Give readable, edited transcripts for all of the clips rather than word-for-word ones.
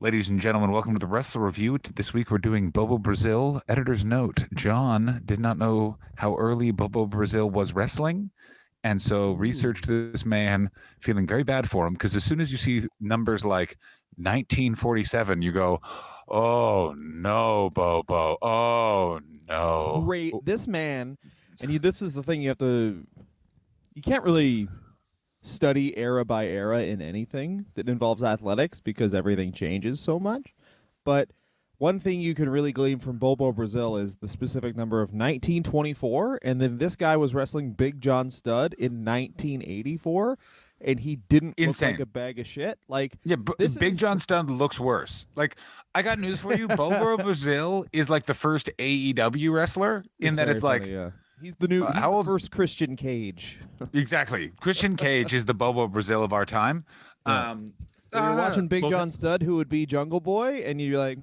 Ladies and gentlemen, welcome to the Wrestler Review. This week we're doing Bobo Brazil. Editor's note: John did not know how early Bobo Brazil was wrestling, and so researched this man, feeling very bad for him because as soon as you see numbers like 1947, you go, "Oh no, Bobo! Oh no!" Great, this man, and this is the thing you can't really study era by era in anything that involves athletics because everything changes so much. But one thing you can really glean from Bobo Brazil is the specific number of 1924, and then this guy was wrestling Big John Studd in 1984, and he didn't Insane. look like a bag of shit. Like, Yeah, Big John Studd looks worse. Like, I got news for you. Bobo Brazil is like the first AEW wrestler in that it's like, funny, yeah. He's the new, how old? first Christian Cage. Exactly. Christian Cage is the Bobo Brazil of our time. Yeah. So you're watching Big John Studd, who would be Jungle Boy, and you're like,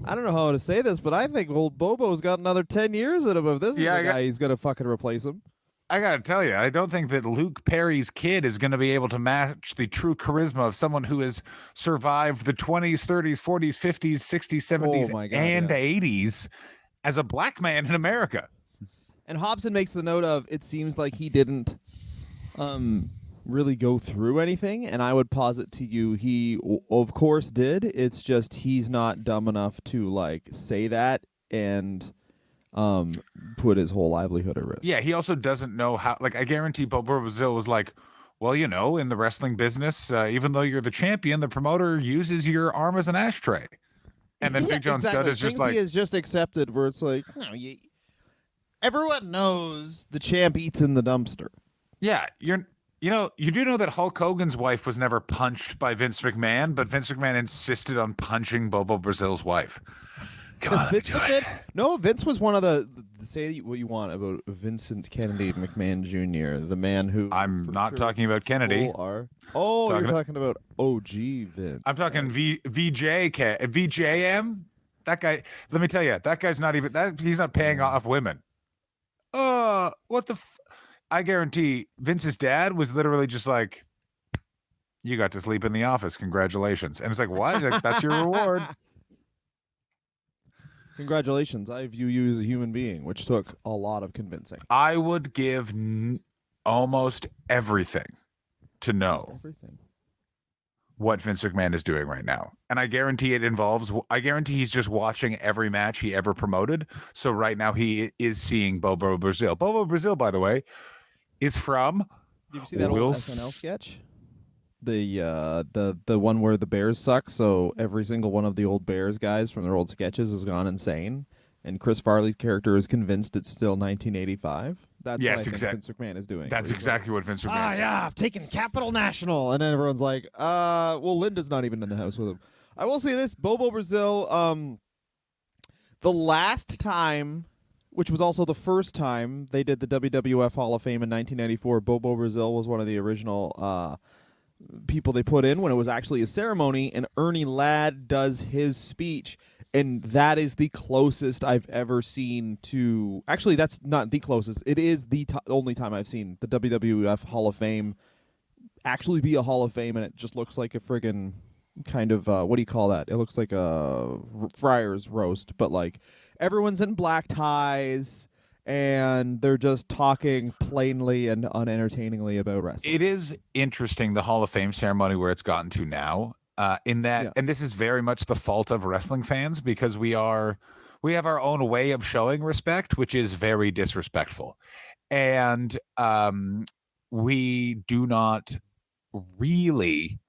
I don't know how to say this, but I think old Bobo's got another 10 years in him. If this is the guy, he's going to fucking replace him. I got to tell you, I don't think that Luke Perry's kid is going to be able to match the true charisma of someone who has survived the 20s, 30s, 40s, 50s, 60s, 70s, and 80s as a black man in America. And Hobson makes the note of, it seems like he didn't really go through anything, and I would posit to you he, of course, did. It's just he's not dumb enough to, like, say that and put his whole livelihood at risk. Yeah, he also doesn't know how, like, I guarantee Bobo Brazil was like, well, you know, in the wrestling business, even though you're the champion, the promoter uses your arm as an ashtray. And then Big John Studd is just like... he has just accepted where it's like, everyone knows the champ eats in the dumpster. Yeah, you do know that Hulk Hogan's wife was never punched by Vince McMahon, but Vince McMahon insisted on punching Bobo Brazil's wife. Come on, let me do it. No, Vince was one of the say what you want about Vincent Kennedy McMahon Jr., the man who... I'm not talking about Kennedy. You're talking about OG Vince. I'm talking VJM. That guy, let me tell you, that guy's not even... he's not paying off women. What the... I guarantee Vince's dad was literally just like, you got to sleep in the office. Congratulations. And it's like, what? Like, that's your reward. Congratulations. I view you as a human being, which took a lot of convincing. I would give almost everything to know what Vince McMahon is doing right now. And I guarantee he's just watching every match he ever promoted. So right now he is seeing Bobo Brazil. Bobo Brazil, by the way, is from... Did you see that old SNL sketch? The one where the Bears suck, so every single one of the old Bears guys from their old sketches has gone insane, and Chris Farley's character is convinced it's still 1985. That's what I think Vince McMahon is doing. That's exactly what Vince McMahon is doing. I've taken Capital National, and then everyone's like, well, Linda's not even in the house with him. I will say this, Bobo Brazil, the last time, which was also the first time they did the WWF Hall of Fame in 1994, Bobo Brazil was one of the original people they put in when it was actually a ceremony, and Ernie Ladd does his speech, and that is the closest I've ever seen to... Actually, that's not the closest. It is the only time I've seen the WWF Hall of Fame actually be a Hall of Fame, and it just looks like a friggin' kind of... what do you call that? It looks like a friar's roast, but like everyone's in black ties, and they're just talking plainly and unentertainingly about wrestling. It is interesting, the Hall of Fame ceremony, where it's gotten to now, in that, and this is very much the fault of wrestling fans, because we have our own way of showing respect, which is very disrespectful. And we do not really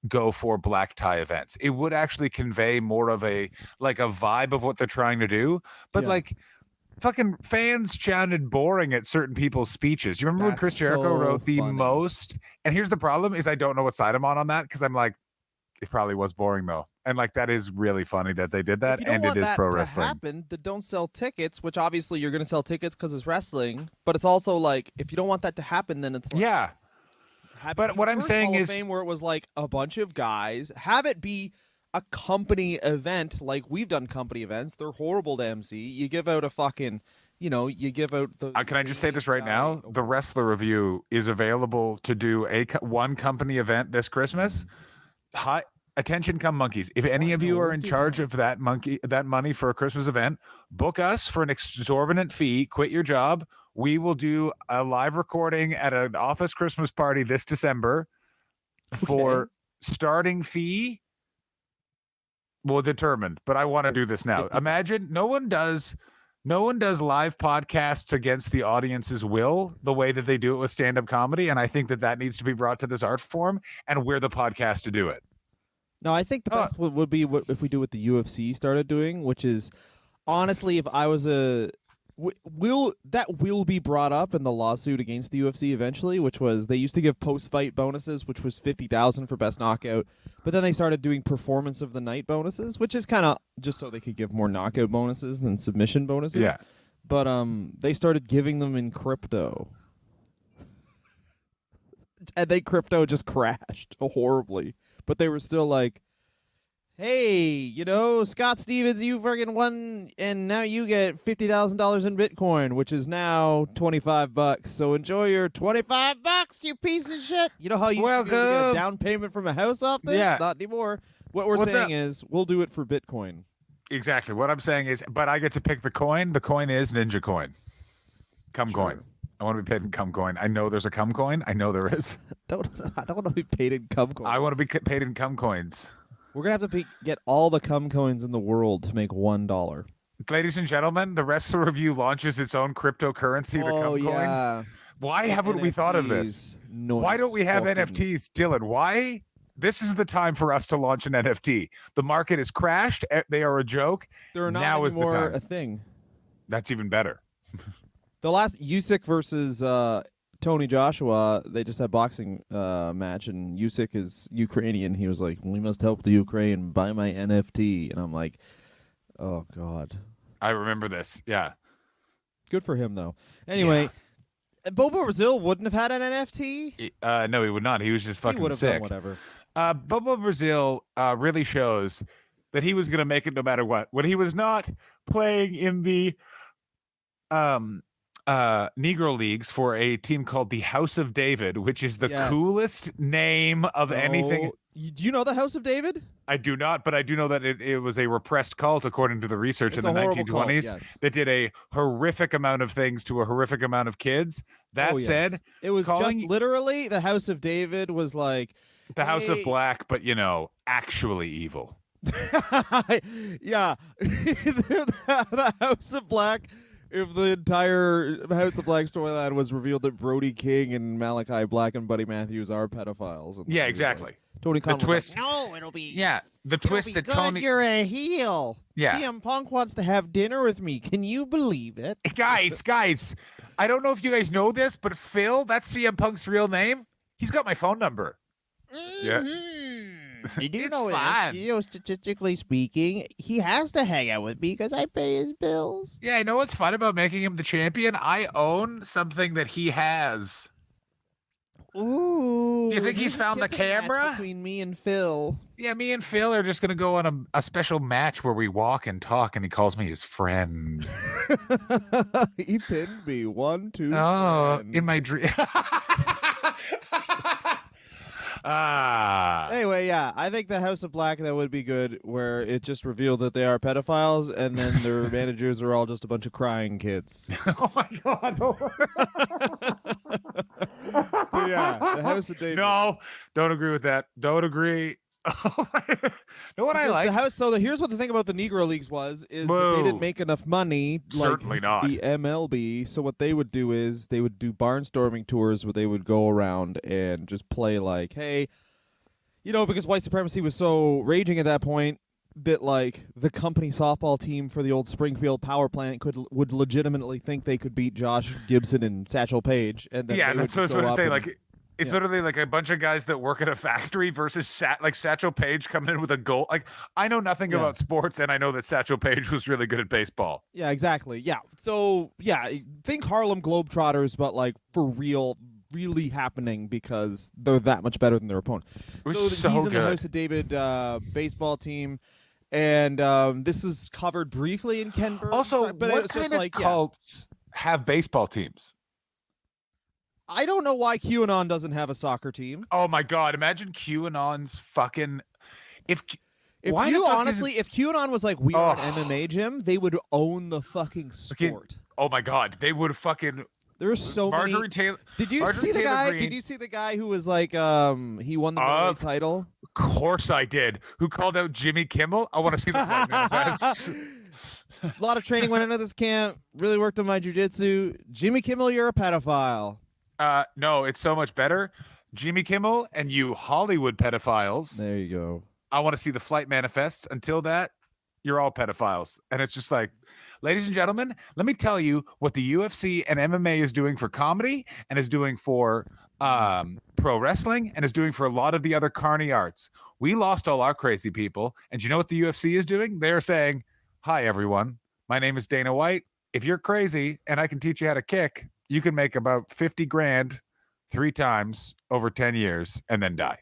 go for black tie events. It would actually convey more of a vibe of what they're trying to do, but fucking fans sounded boring at certain people's speeches. You remember when Chris Jericho wrote the most? And here's the problem: is I don't know what side I'm on that, because I'm like, it probably was boring though. And like, that is really funny that they did that, and it is pro wrestling. Happen, then don't sell tickets. Which obviously you're going to sell tickets because it's wrestling. But it's also like, if you don't want that to happen, then it's like, But what I'm saying is, Fame where it was like a bunch of guys, have it be a company event. Like, we've done company events. They're horrible to MC. You give out a fucking, you give out the... can I just say this right now? The Wrestler Review is available to do one company event this Christmas. attention, come monkeys. If any of you are in charge of that money for a Christmas event, book us for an exorbitant fee. Quit your job. We will do a live recording at an office Christmas party this December for starting fee. Well, determined, but I want to do this now. Imagine no one does live podcasts against the audience's will the way that they do it with stand-up comedy, and I think that needs to be brought to this art form, and we're the podcast to do it. No, I think the best would be if we do what the UFC started doing, which is, honestly, if I was will be brought up in the lawsuit against the UFC eventually, which was they used to give post-fight bonuses, which was $50,000 for best knockout, but then they started doing performance of the night bonuses, which is kind of just so they could give more knockout bonuses than submission bonuses. Yeah. But they started giving them in crypto. And crypto just crashed horribly. But they were still like, hey, Scott Stevens, you friggin' won, and now you get $50,000 in Bitcoin, which is now $25. So enjoy your $25, you piece of shit. You know how you used to get a down payment from a house off this? Yeah. Not anymore. What we're saying is we'll do it for Bitcoin. Exactly. What I'm saying is, but I get to pick the coin. The coin is Ninja Coin. Cum coin. I want to be paid in cum coin. I know there's a cum coin. I know there is. I don't want to be paid in cum coin. I want to be paid in cum coins. We're going to have to get all the cum coins in the world to make $1. Ladies and gentlemen, the Wrestler Review launches its own cryptocurrency, the cum coin. Why haven't we thought of this? Why don't we have NFTs? Dylan, why? This is the time for us to launch an NFT. The market has crashed. They are a joke. They're not now anymore is the time. A thing. That's even better. The last Usyk versus Tony Joshua, they just had boxing match, and Usyk is Ukrainian. He was like, "We must help the Ukraine. Buy my NFT," and I'm like, "Oh God." I remember this. Yeah. Good for him though. Anyway, Bobo Brazil wouldn't have had an NFT. No, he would not. He was just fucking he would have sick. Done whatever. Bobo Brazil really shows that he was going to make it no matter what. When he was not playing in the Negro Leagues for a team called the House of David, which is the coolest name of anything. Do you know the House of David? I do not, but I do know that it was a repressed cult, according to the research in the 1920s, that did a horrific amount of things to a horrific amount of kids. That said, it was just literally the House of David was like the House of Black, but actually evil. Yeah, the House of Black. If the entire House of Black storyline was revealed that Brody King and Malachi Black and Buddy Matthews are pedophiles. And exactly. Tony Khan the twist. Like, no, it'll be. Yeah, the twist that good. Tony. You're a heel. Yeah. CM Punk wants to have dinner with me. Can you believe it? Guys, I don't know if you guys know this, but Phil, that's CM Punk's real name. He's got my phone number. Mm-hmm. Yeah. You do know this. Statistically speaking, he has to hang out with me because I pay his bills. Yeah, I know what's fun about making him the champion? I own something that he has. Ooh. Do you think he's found the camera? Between me and Phil. Yeah, me and Phil are just going to go on a special match where we walk and talk, and he calls me his friend. He pinned me 1, 2. In my dream. Anyway, I think the House of Black, that would be good, where it just revealed that they are pedophiles, and then their managers are all just a bunch of crying kids. Oh my God! But the House of David. No, don't agree with that. Don't agree. Know what I like? Here's what the thing about the Negro Leagues is that they didn't make enough money. Certainly not. The MLB. So what they would do is they would do barnstorming tours where they would go around and just play like, hey, because white supremacy was so raging at that point that the company softball team for the old Springfield power plant would legitimately think they could beat Josh Gibson and Satchel Paige, and then that's what I was going to say. It's literally like a bunch of guys that work at a factory versus Satchel Paige coming in with a goal. I know nothing about sports, and I know that Satchel Paige was really good at baseball. Yeah, exactly. Yeah. So, think Harlem Globetrotters, but for real, really happening because they're that much better than their opponent. So he's in the House of David baseball team, and this is covered briefly in Ken Burns. Also, but what kind of cults have baseball teams? I don't know why QAnon doesn't have a soccer team. Oh my God! Imagine QAnon's fucking. If If why you the fuck honestly, if QAnon was like, we are an MMA gym, they would own the fucking sport. oh my god, they would fucking There's so Marjorie many. Taylor. Did you Marjorie see the Taylor guy? Greene, Did you see the guy who was like, he won the middleweight title? Of course I did. Who called out Jimmy Kimmel? I want to see the flight manifests. A lot of training went into this camp. Really worked on my jujitsu. Jimmy Kimmel, you're a pedophile. No, it's so much better. Jimmy Kimmel and you Hollywood pedophiles. There you go. I want to see the flight manifests. Until that, you're all pedophiles. And it's just like, ladies and gentlemen, let me tell you what the UFC and MMA is doing for comedy and is doing for pro wrestling and is doing for a lot of the other carny arts. We lost all our crazy people. And you know what the UFC is doing? They're saying, hi, everyone. My name is Dana White. If you're crazy and I can teach you how to kick, you can make about 50 grand 3 times over 10 years and then die.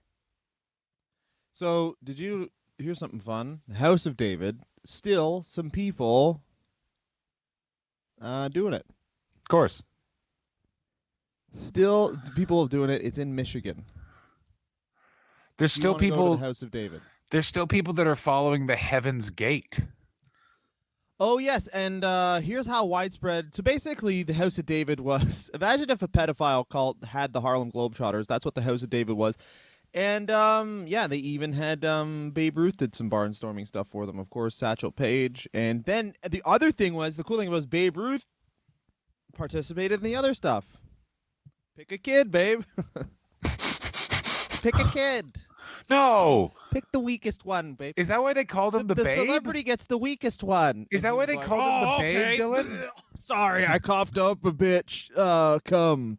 So, did you hear something fun? The House of David, still some people doing it. Of course. Still people doing it. It's in Michigan. There's still Go to people. the House of David. There's still people that are following the Heaven's Gate. Oh, yes, and here's how widespread... So basically, the House of David was... Imagine if a pedophile cult had the Harlem Globetrotters. That's what the House of David was. And, yeah, they even had... Babe Ruth did some barnstorming stuff for them, of course, Satchel Paige. And then the other thing was... The cool thing was Babe Ruth participated in the other stuff. Pick a kid, babe. Pick a kid. No. Pick the weakest one, babe. Is that why they called him the Babe? The celebrity gets the weakest one. Is that why they called him the Babe, Dylan? Sorry, I coughed up a bitch. Cum.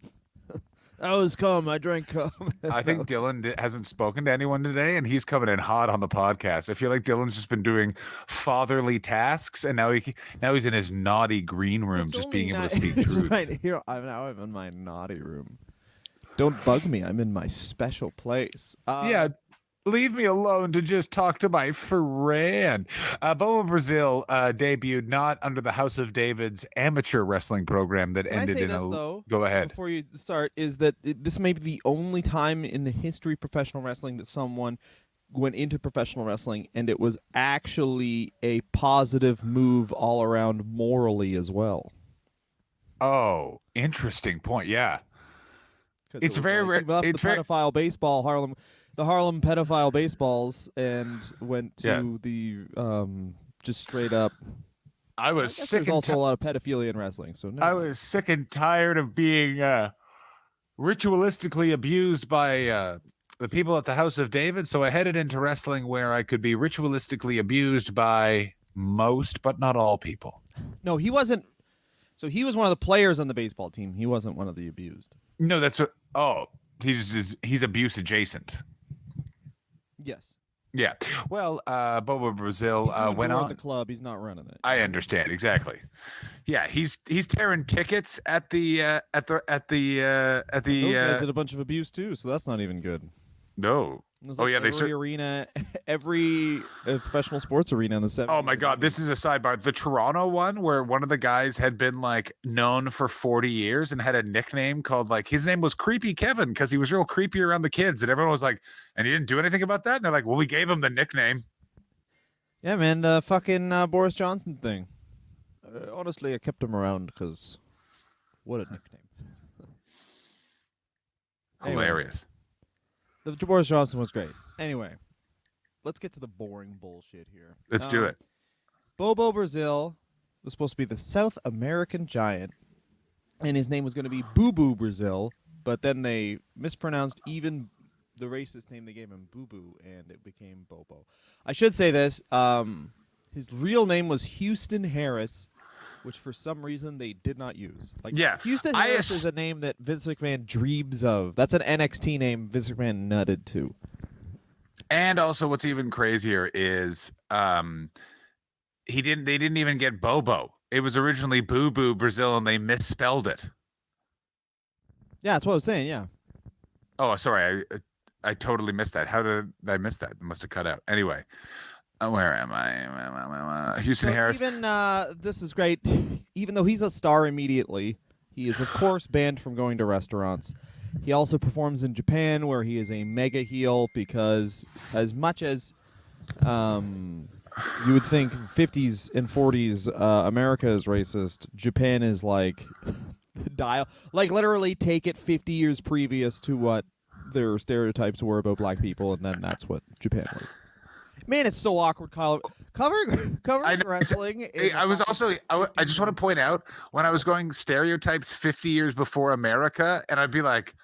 That was cum. I drank cum. I think Dylan hasn't spoken to anyone today, and he's coming in hot on the podcast. I feel like Dylan's just been doing fatherly tasks, and now he's in his naughty green room, just being able to speak truth. Right here, I'm in my naughty room. Don't bug me. I'm in my special place. Yeah. Leave me alone to just talk to my friend. Bobo Brazil debuted not under the House of David's amateur wrestling program that Can ended I say in this, a. though, Go ahead. before you start, is that this may be the only time in the history of professional wrestling that someone went into professional wrestling and it was actually a positive move all around morally as well. Oh, interesting point. Yeah. It's very rare. Left the pedophile baseball the Harlem pedophile baseballs and went to the just straight up. I was sick. There's also a lot of pedophilia in wrestling. So no. I was sick and tired of being ritualistically abused by the people at the House of David. So I headed into wrestling where I could be ritualistically abused by most, but not all people. No, he wasn't. So he was one of the players on the baseball team. He wasn't one of the abused. No, that's what. Oh, he's abuse adjacent. Yes. Yeah. Well, Bobo Brazil went on the club. He's not running it. I understand exactly. Yeah, he's tearing tickets at the Those guys did a bunch of abuse too, so that's not even good. No. Like every arena, every professional sports arena in the 70s. Oh my God, this is a sidebar. The Toronto one, where one of the guys had been like known for 40 years and had a nickname called like his name was Creepy Kevin because he was real creepy around the kids, and everyone was like, and he didn't do anything about that. And they're like, well, we gave him the nickname. Yeah, man, the fucking Boris Johnson thing. Honestly, I kept him around because what a nickname. Hilarious. The Boris Johnson was great. Anyway, let's get to the boring bullshit here. Let's do it. Bobo Brazil was supposed to be the South American giant, and his name was going to be Bobo Brazil, but then they mispronounced even the racist name they gave him, Boo Boo, and it became Bobo. I should say this. His real name was Houston Harris, which for some reason they did not use. Houston Harris is a name that Vince McMahon dreams of. That's an NXT name Vince McMahon nutted to. And also, what's even crazier is they didn't even get Bobo. It was originally Boo Boo Brazil, and they misspelled it. Yeah, that's what I was saying. Yeah. Oh, sorry, I totally missed that. How did I miss that? It must have cut out. Anyway. Where am I? Houston Harris. Even this is great. Even though he's a star immediately, he is of course banned from going to restaurants. He also performs in Japan, where he is a mega heel because, as much as You would think 50s and 40s America is racist. Japan is like dial, like literally take it 50 years previous to what their stereotypes were about black people, and then that's what Japan was. Man, it's so awkward, Kyle. Covering I know. wrestling. In I was also. I just want to point out when I was going stereotypes 50 years before America, and I'd be like,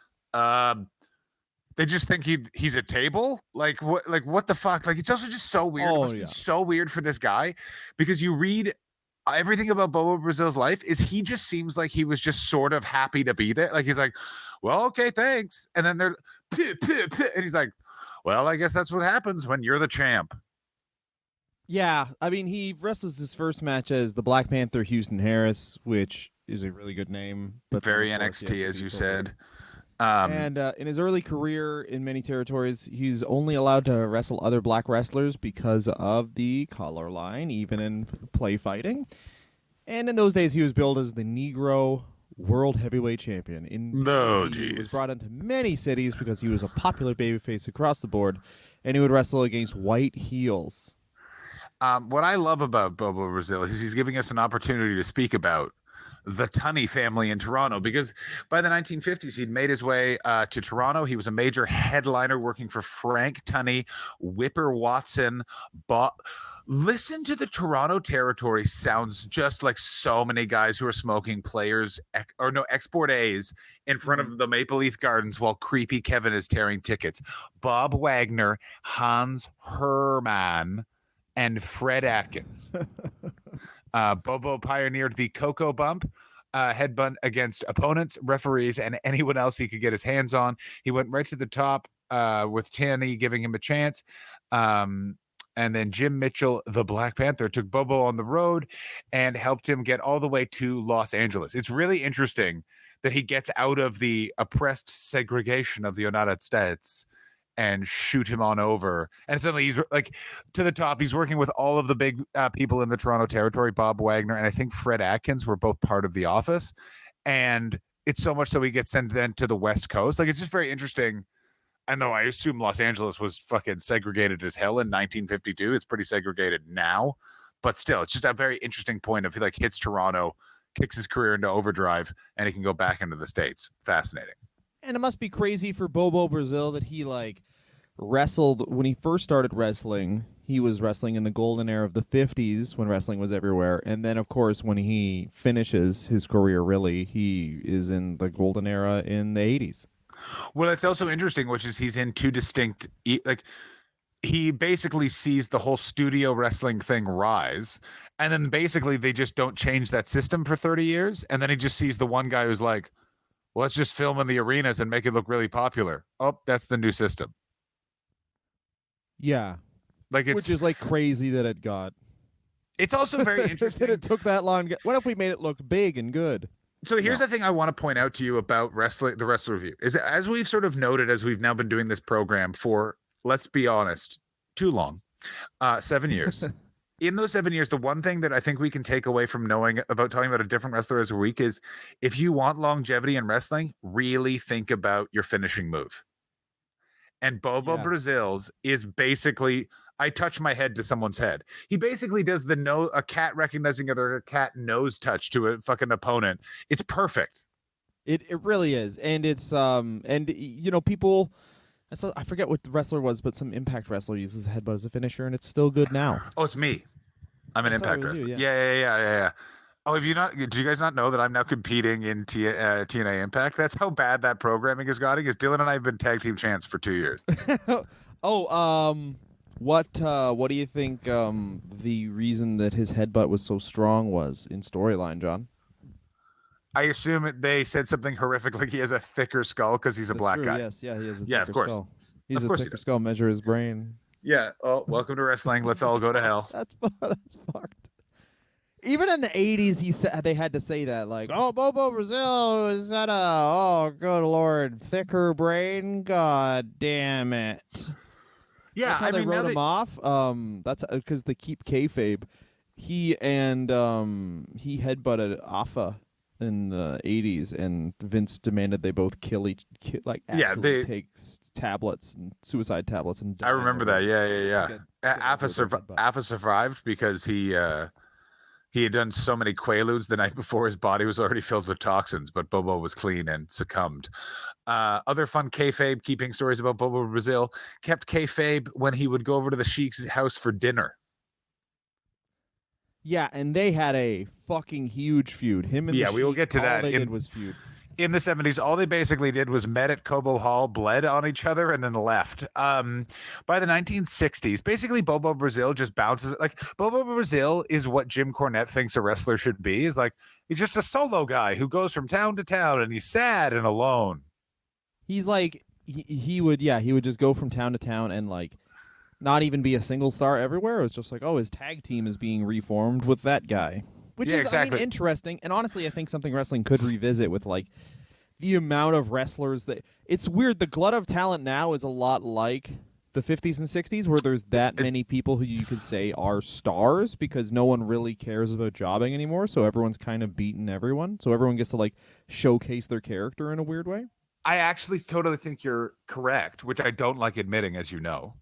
they just think he's a table. Like what the fuck? Like it's also just so weird. It must be so weird for this guy because you read everything about Bobo Brazil's life is he just seems like he was just sort of happy to be there. Like he's like, well, okay, thanks. And then they're and he's like, well, I guess that's what happens when you're the champ. Yeah, I mean, he wrestles his first match as the Black Panther Houston Harris, which is a really good name. But very NXT, as you said. And in his early career in many territories, he's only allowed to wrestle other black wrestlers because of the color line, even in play fighting. And in those days, he was billed as the Negro World Heavyweight Champion. He was brought into many cities because he was a popular babyface across the board, and he would wrestle against white heels. What I love about Bobo Brazil is he's giving us an opportunity to speak about the Tunney family in Toronto, because by the 1950s, he'd made his way to Toronto. He was a major headliner working for Frank Tunney, Whipper Watson. Listen to the Toronto territory. Sounds just like so many guys who are smoking export A's in front of the Maple Leaf Gardens while creepy Kevin is tearing tickets. Bob Wagner, Hans Herman, and Fred Atkins. Bobo pioneered the Coco Bump, headbutt against opponents, referees, and anyone else he could get his hands on. He went right to the top with Tanny giving him a chance. And then Jim Mitchell, the Black Panther, took Bobo on the road and helped him get all the way to Los Angeles. It's really interesting that he gets out of the oppressed segregation of the United States and shoot him on over. And suddenly he's like to the top. He's working with all of the big people in the Toronto territory. Bob Wagner and I think Fred Atkins were both part of the office. And it's so much so he gets sent then to the West Coast. Like it's just very interesting. I know I assume Los Angeles was fucking segregated as hell in 1952. It's pretty segregated now. But still, it's just a very interesting point of he like hits Toronto, kicks his career into overdrive, and he can go back into the States. Fascinating. And it must be crazy for Bobo Brazil that he like wrestled when he first started wrestling. He was wrestling in the golden era of the 50s when wrestling was everywhere. And then, of course, when he finishes his career, really, he is in the golden era in the 80s. Well, it's also interesting, which is he's in two distinct, like he basically sees the whole studio wrestling thing rise. And then basically they just don't change that system for 30 years. And then he just sees the one guy who's like, well, let's just film in the arenas and make it look really popular. Oh, that's the new system. Yeah. Like which is like crazy that it got. It's also very interesting that it took that long. What if we made it look big and good? So here's the thing I want to point out to you about wrestling, the Wrestler Review, is that as we've sort of noted, as we've now been doing this program for, let's be honest, too long, 7 years. In those 7 years, the one thing that I think we can take away from knowing about talking about a different wrestler as a week is if you want longevity in wrestling, really think about your finishing move. And Bobo Brazil's is basically, I touch my head to someone's head. He basically does a cat recognizing a cat nose touch to a fucking opponent. It's perfect. It really is. And it's and you know, people, I forget what the wrestler was, but some Impact wrestler uses headbutt as a finisher, and it's still good now. Oh, it's me. I'm an Impact wrestler. Yeah. Oh, have you not? Do you guys not know that I'm now competing in TNA Impact? That's how bad that programming is getting. Is Dylan and I have been tag team champs for 2 years. What do you think the reason that his headbutt was so strong was in storyline, John? I assume they said something horrific, like he has a thicker skull because he's a black guy. Yes, he has a thicker skull. He's a thicker skull. Measure his brain. Yeah. Oh, welcome to wrestling. Let's all go to hell. That's fucked. Even in the 80s, they had to say that, like, oh, Bobo Brazil is that good lord, thicker brain, god damn it. Yeah, that's how they wrote him off. That's because they keep kayfabe. He headbutted Afa in the 80s, and Vince demanded they both Yeah, actually take tablets and suicide tablets and die I in the remember that. ring Yeah. to get Alpha, over their headbutt. Alpha survived because he had done so many Quaaludes the night before. His body was already filled with toxins, but Bobo was clean and succumbed. Other fun kayfabe keeping stories about Bobo Brazil. Kept kayfabe when he would go over to the Sheik's house for dinner. Yeah, and they had a fucking huge feud. Him and the Yeah, we will Sheik, get to all that. they did was feud. In the 70s, all they basically did was met at Cobo Hall, bled on each other, and then left. By the 1960s, basically Bobo Brazil just bounces. Like, Bobo Brazil is what Jim Cornette thinks a wrestler should be. Is like, he's just a solo guy who goes from town to town, and he's sad and alone. He's like he would just go from town to town and like not even be a single star everywhere. It was just like, oh, his tag team is being reformed with that guy. Which Yeah, is, exactly. I mean, interesting. And honestly, I think something wrestling could revisit with like the amount of wrestlers that it's weird. The glut of talent now is a lot like the 50s and 60s, where there's that many people who you could say are stars because no one really cares about jobbing anymore. So everyone's kind of beaten everyone. So everyone gets to like showcase their character in a weird way. I actually totally think you're correct, which I don't like admitting, as you know.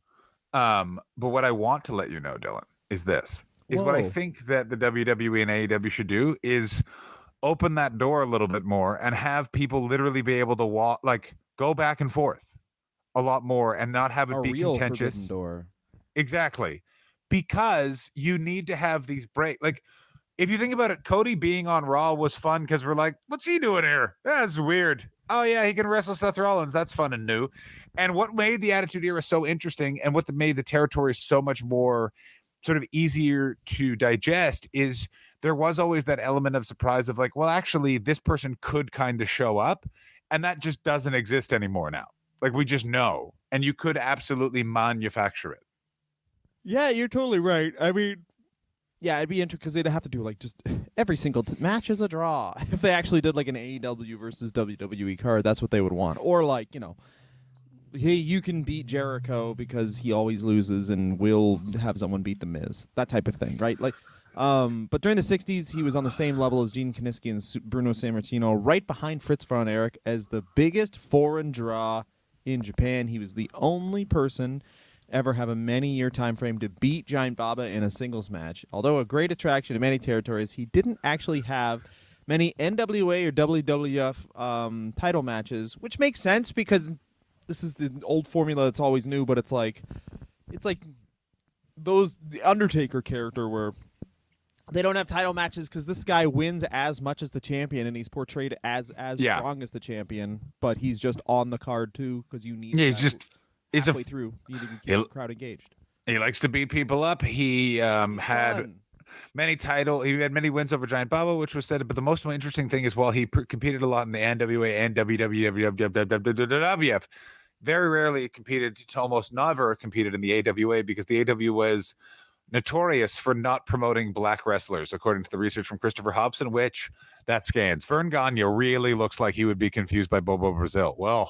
But what I want to let you know, Dylan, is this. Is what I Whoa. think that the WWE and AEW should do is open that door a little bit more and have people literally be able to walk, like, go back and forth a lot more and not have it A be real contentious. forbidden door. Exactly. Because you need to have these break. Like, if you think about it, Cody being on Raw was fun because we're like, what's he doing here? That's weird. Oh, yeah, he can wrestle Seth Rollins. That's fun and new. And what made the Attitude Era so interesting and what made the territory so much more sort of easier to digest is there was always that element of surprise of like, well, actually, this person could kind of show up. And that just doesn't exist anymore now. Like, we just know. And you could absolutely manufacture it. Yeah, you're totally right. I mean, yeah, it'd be interesting because they'd have to do like just every single match is a draw. If they actually did like an AEW versus WWE card, that's what they would want. Or like, hey, you can beat Jericho because he always loses, and we'll have someone beat the Miz. That type of thing, right? Like, but during the '60s, he was on the same level as Gene Kiniski and Bruno Sammartino, right behind Fritz von Erich as the biggest foreign draw in Japan. He was the only person ever have a many-year time frame to beat Giant Baba in a singles match. Although a great attraction in many territories, he didn't actually have many NWA or WWF title matches, which makes sense because this is the old formula that's always new, but it's like the Undertaker character where they don't have title matches because this guy wins as much as the champion and he's portrayed as strong as the champion, but he's just on the card too because you need halfway through you need to keep the crowd engaged. He likes to beat people up. He had fun. He had many wins over Giant Baba, which was said. But the most interesting thing is, while he competed a lot in the NWA and WWF, very rarely competed to almost never competed in the AWA because the AWA was notorious for not promoting black wrestlers, according to the research from Christopher Hobson, which that scans. Vern Gagne really looks like he would be confused by Bobo Brazil. Why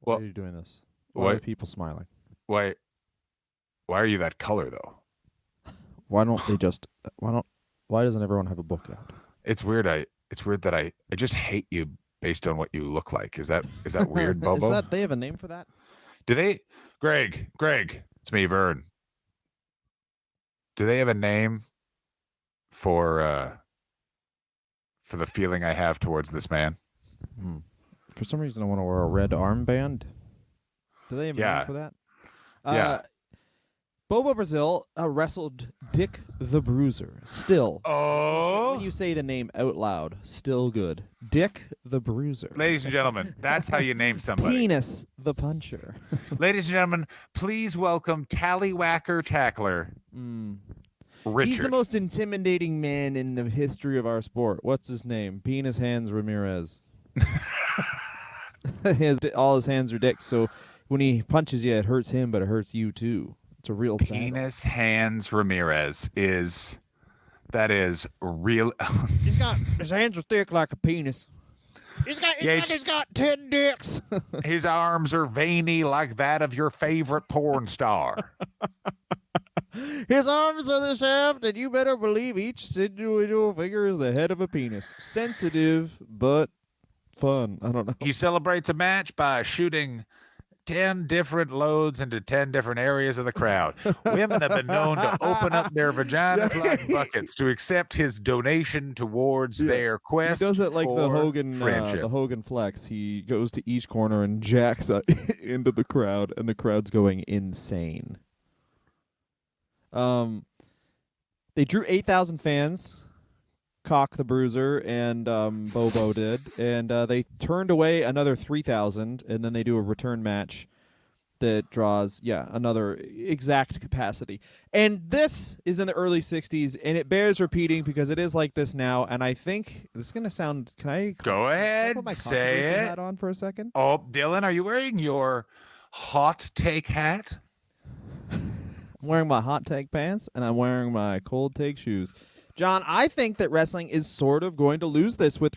are you doing this? Why are people smiling? Why are you that color though? Why doesn't everyone have a book out? It's weird. It's weird that I just hate you based on what you look like. Is that weird, Bobo? They have a name for that? Do they? Greg, it's me, Vern. Do they have a name for the feeling I have towards this man? For some reason, I want to wear a red armband. Do they have a name for that? Yeah. Bobo Brazil wrestled Dick the Bruiser. Still. Oh. When you say the name out loud, still good. Dick the Bruiser. Ladies and gentlemen, that's how you name somebody. Penis the Puncher. Ladies and gentlemen, please welcome Tallywhacker Tackler. Richard. He's the most intimidating man in the history of our sport. What's his name? Penis Hands Ramirez. All his hands are dicks, so when he punches you, it hurts him, but it hurts you too. It's a real Penis Hands Ramirez is real. His hands are thick like a penis. He's got 10 dicks. His arms are veiny like that of your favorite porn star. His arms are the shaft, and you better believe each individual finger is the head of a penis. Sensitive, but fun. I don't know. He celebrates a match by shooting 10 different loads into 10 different areas of the crowd. Women have been known to open up their vaginas like buckets to accept his donation towards their quest. He does it like the friendship. Hogan flex. He goes to each corner and jacks into the crowd, and the crowd's going insane. They drew 8,000 fans. Cock the Bruiser and Bobo did, and they turned away another 3,000, and then they do a return match that draws another exact capacity. And this is in the early 60s, and it bears repeating because it is like this now. And I think this is gonna sound. Can I go ahead? Put my say controversy it. hat on for a second. Oh, Dylan, are you wearing your hot take hat? I'm wearing my hot take pants, and I'm wearing my cold take shoes. John, I think that wrestling is sort of going to lose this with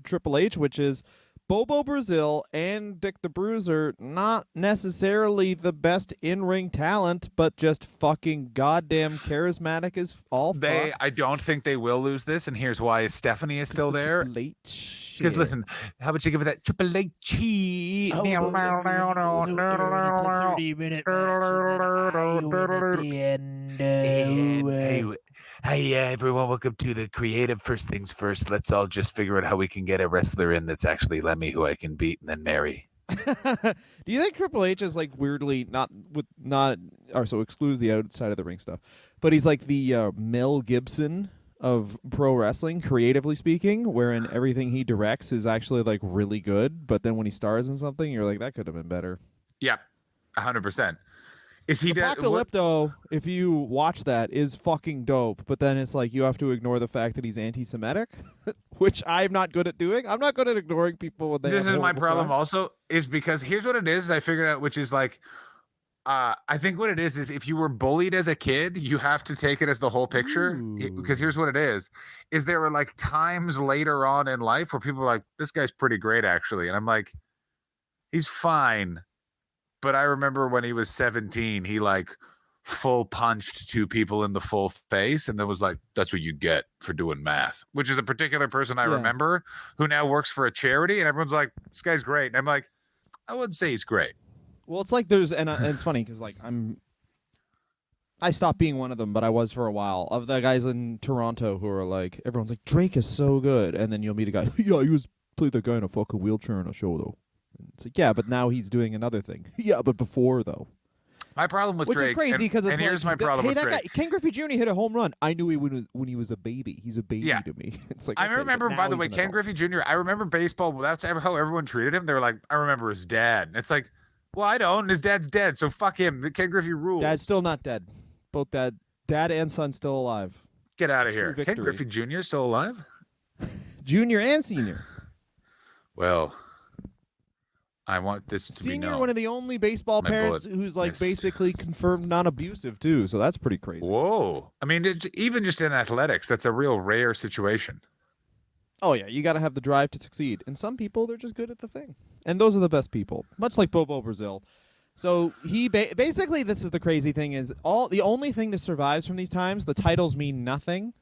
Triple H, which is Bobo Brazil and Dick the Bruiser, not necessarily the best in-ring talent, but just fucking goddamn charismatic as all fuck. I don't think they will lose this, and here's why. Stephanie is still there. Because listen, how about you give it that Triple H? It's a 30-minute match. Hey, everyone, welcome to the creative First Things First. Let's all just figure out how we can get a wrestler in that's actually Lemmy who I can beat and then marry. Do you think Triple H is like weirdly so excludes the outside of the ring stuff, but he's like the Mel Gibson of pro wrestling, creatively speaking, wherein everything he directs is actually like really good, but then when he stars in something, you're like, that could have been better. Yeah, 100%. Is he Apocalypto, if you watch that, is fucking dope, but then it's like you have to ignore the fact that he's anti-Semitic, which I'm not good at doing. I'm not good at ignoring people when they This have is my problem crimes. also, is because here's what it is. I figured out, which is like, I think what it is if you were bullied as a kid, you have to take it as the whole picture. Because here's what it is there were like times later on in life where people were like, this guy's pretty great, actually. And I'm like, he's fine. But I remember when he was 17, he like full punched two people in the full face and then was like, that's what you get for doing math, which is a particular person I remember who now works for a charity. And everyone's like, this guy's great. And I'm like, I wouldn't say he's great. Well, it's like there's, and it's funny because like I stopped being one of them, but I was for a while, of the guys in Toronto who are like, everyone's like, Drake is so good. And then you'll meet a guy, he played that guy in a fucking wheelchair in a show though. It's like, yeah, but now he's doing another thing. Yeah, but before though. My problem with Which Drake, is crazy because it's and like, here's my problem with that Drake. guy, Ken Griffey Jr. hit a home run. I knew he when he was a baby. He's a baby to me. It's like I remember, by the way, Ken Griffey Jr. I remember baseball. That's how everyone treated him. They were like, I remember his dad. And it's like, well, I don't. His dad's dead, so fuck him. Ken Griffey rules. Dad's still not dead. Both dad and son still alive. Get out of here. Victory. Ken Griffey Jr. still alive? Junior and senior. Well, I want this to be known. Senior, one of the only baseball parents who's like basically confirmed non-abusive too. So that's pretty crazy. Whoa! I mean, even just in athletics, that's a real rare situation. Oh yeah, you got to have the drive to succeed. And some people, they're just good at the thing, and those are the best people. Much like Bobo Brazil. So he basically, this is the crazy thing: is the only thing that survives from these times. The titles mean nothing.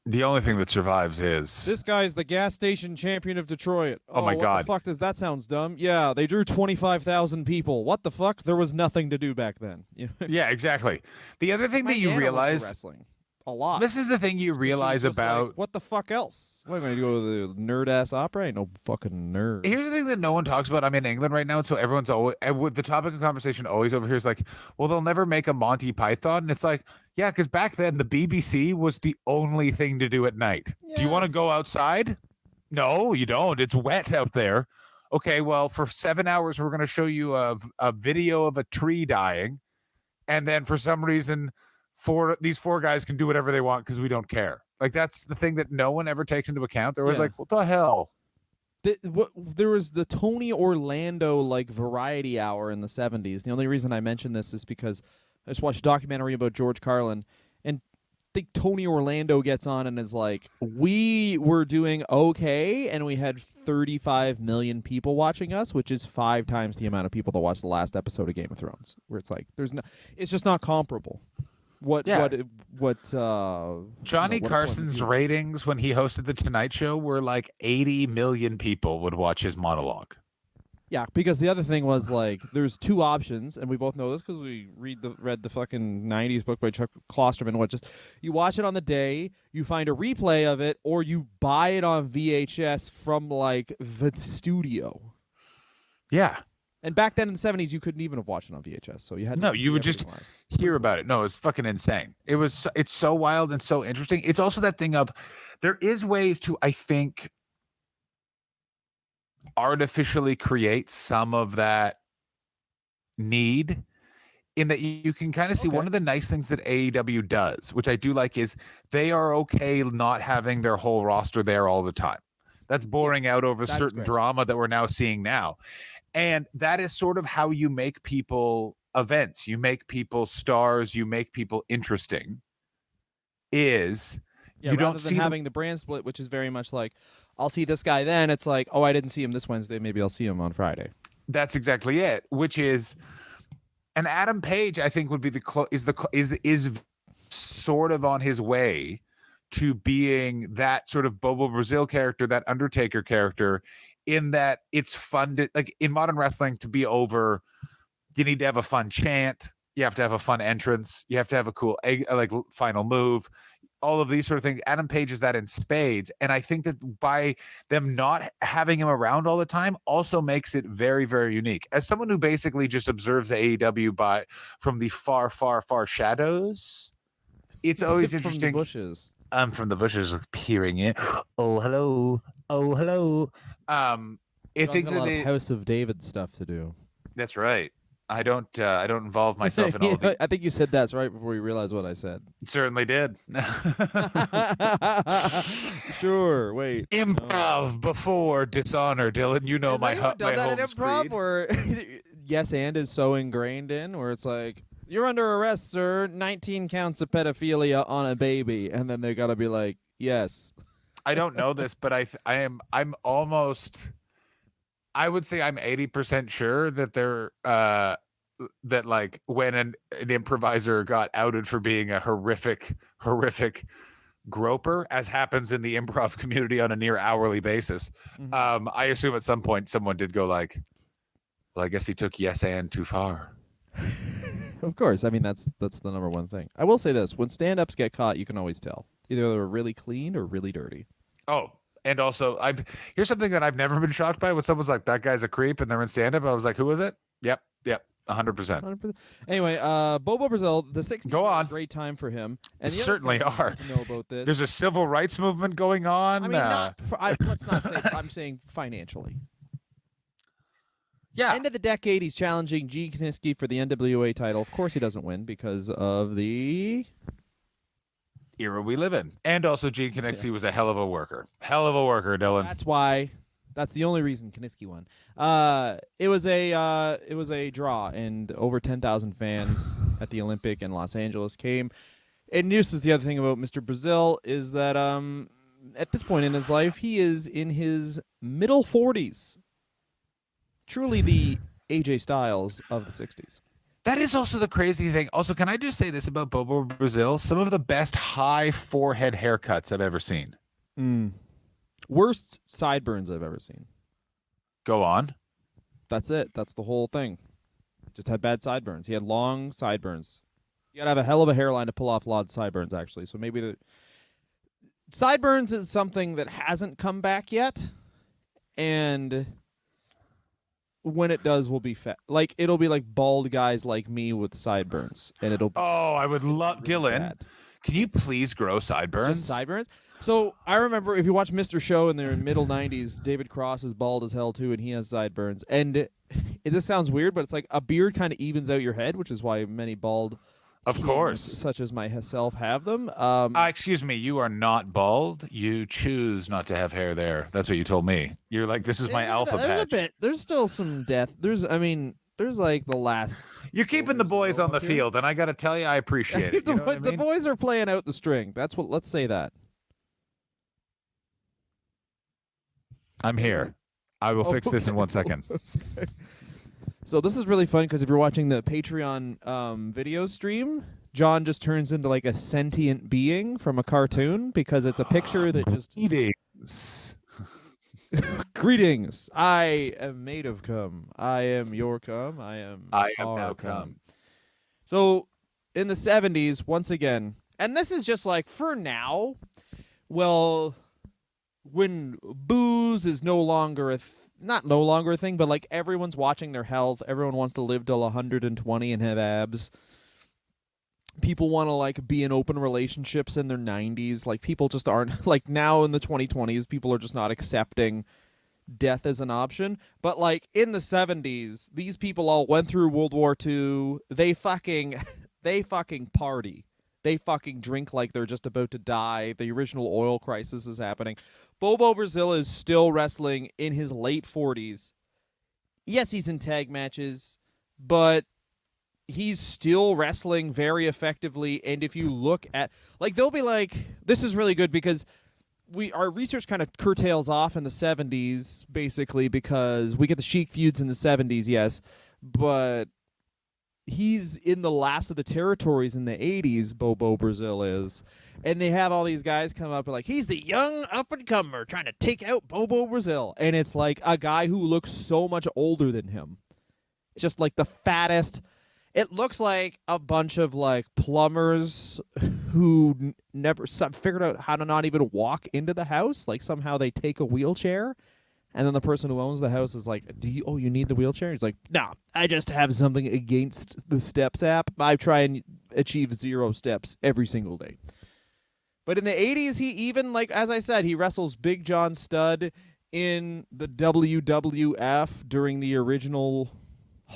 The only thing that survives is this guy's the gas station champion of Detroit. Oh my God! What the fuck does that sounds dumb? Yeah, they drew 25,000 people. What the fuck? There was nothing to do back then. Yeah, exactly. The other thing that you realize, wrestling a lot. This is the thing you realize about like, what the fuck else? What am I going to go to the nerd ass opera? I ain't no fucking nerd. Here's the thing that no one talks about. I'm in England right now, so everyone's always the topic of conversation always over here is like, well, they'll never make a Monty Python, and it's like, yeah, because back then the BBC was the only thing to do at night. Yes. Do you want to go outside? No, you don't. It's wet out there. Okay, well, for 7 hours we're going to show you a video of a tree dying, and then for some reason, these four guys can do whatever they want because we don't care. Like, that's the thing that no one ever takes into account. There was like, what the hell? There was the Tony Orlando like variety hour in the 70s. The only reason I mention this is because I just watched a documentary about George Carlin, and think Tony Orlando gets on and is like, we were doing okay, and we had 35 million people watching us, which is 5 times the amount of people that watched the last episode of Game of Thrones. Where it's like, it's just not comparable. Johnny Carson's ratings when he hosted the Tonight Show were like 80 million people would watch his monologue. Yeah, because the other thing was like there's 2 options, and we both know this because we read the fucking 90s book by Chuck Klosterman. What just you watch it on the day, you find a replay of it, or you buy it on VHS from like the studio. Yeah. And back then in the 70s, you couldn't even have watched it on VHS, so you had to you would just hear about it. No, it's fucking insane. It's so wild and so interesting. It's also that thing of there is ways to, I think, artificially create some of that need in that you can kind of see one of the nice things that AEW does, which I do like, is they are okay not having their whole roster there all the time. That's boring out over certain drama that we're now seeing now. And that is sort of how you make people events. You make people stars. You make people interesting. You don't see having the brand split, which is very much like, I'll see this guy then. It's like, oh, I didn't see him this Wednesday. Maybe I'll see him on Friday. That's exactly it. Which is, and Adam Page, I think, would be is sort of on his way to being that sort of Bobo Brazil character, that Undertaker character, in that it's fun to, like in modern wrestling, to be over. You need to have a fun chant. You have to have a fun entrance. You have to have a cool like final move. All of these sort of things. Adam Page is that in spades. And I think that by them not having him around all the time also makes it very, very unique. As someone who basically just observes AEW from the far, far, far shadows, it's always interesting. From the bushes. From the bushes peering in. Oh, hello. Oh, hello. I think that a lot of House of David stuff to do. That's right. I don't involve myself in all of I think you said that's right before you realized what I said. Certainly did. Sure. Wait. Improv before dishonor, Dylan. You know my home improv where yes and is so ingrained in where it's like, you're under arrest, sir. 19 counts of pedophilia on a baby, and then they gotta be like, yes. I don't know this, but I'm almost. I would say I'm 80% sure that that like when an improviser got outed for being a horrific groper, as happens in the improv community on a near hourly basis, I assume at some point someone did go like, well, I guess he took yes and too far. Of course. I mean, that's the number one thing. I will say this. When stand-ups get caught, you can always tell. Either they're really clean or really dirty. Oh, and also, here's something that I've never been shocked by. When someone's like, that guy's a creep, and they're in stand-up, I was like, who was it? Yep, 100%. Anyway, Bobo Brazil, the 60s Go on. Was a great time for him. And certainly are. To know about this. There's a civil rights movement going on. I mean, let's not say, I'm saying financially. Yeah. End of the decade, he's challenging Gene Kiniski for the NWA title. Of course he doesn't win because of the era we live in. And also Gene Kiniski was a hell of a worker. Hell of a worker, Dylan. That's why. That's the only reason Kiniski won. It was a draw, and over 10,000 fans at the Olympic in Los Angeles came. And this is the other thing about Mr. Brazil is that at this point in his life, he is in his middle 40s. Truly the AJ Styles of the 60s. That is also the crazy thing. Also, can I just say this about Bobo Brazil? Some of the best high forehead haircuts I've ever seen. Worst sideburns I've ever seen. Go on. That's it. That's the whole thing. Just had bad sideburns. He had long sideburns. You gotta have a hell of a hairline to pull off long sideburns, actually. So maybe the sideburns is something that hasn't come back yet, and when it does, will be fat. Like it'll be like bald guys like me with sideburns, and it'll. Oh, I would love really Dylan. Bad. Can you please grow sideburns? Just sideburns. So I remember if you watch Mr. Show in their middle 90s, David Cross is bald as hell too, and he has sideburns. And this sounds weird, but it's like a beard kind of evens out your head, which is why many bald, of course, such as myself, have them. Excuse me, you are not bald. You choose not to have hair there. That's what you told me. You're like, this is my alpha patch. There's still some death. I mean, There's like the last You're keeping the boys on the field, and I got to tell you, I appreciate it. You know what I mean? The boys are playing out the string. Let's say that. I'm here. I will fix this in 1 second. Okay. So this is really fun because if you're watching the Patreon video stream, John just turns into like a sentient being from a cartoon because it's a picture that just Greetings. Greetings. I am made of cum. I am your cum. I am now cum. So in the 70s, once again, and this is just like for now, well, when booze is no longer not no longer a thing, but like everyone's watching their health. Everyone wants to live till 120 and have abs. People want to like be in open relationships in their 90s. Like people just aren't like now in the 2020s. People are just not accepting death as an option. But like in the 70s, these people all went through World War II. They fucking party. They fucking drink like they're just about to die. The original oil crisis is happening. Bobo Brazil is still wrestling in his late 40s. Yes, he's in tag matches, but he's still wrestling very effectively. And if you look at, like, they'll be like, this is really good because our research kind of curtails off in the 70s, basically, because we get the Sheik feuds in the 70s, yes, but he's in the last of the territories in the 80s, Bobo Brazil is. And they have all these guys come up and like, he's the young up-and-comer trying to take out Bobo Brazil. And it's like a guy who looks so much older than him. It's just like the fattest. It looks like a bunch of like plumbers who never figured out how to not even walk into the house. Like somehow they take a wheelchair. And then the person who owns the house is like, you need the wheelchair? He's like, nah, I just have something against the Steps app. I try and achieve 0 steps every single day. But in the 80s, he even, like, as I said, he wrestles Big John Studd in the WWF during the original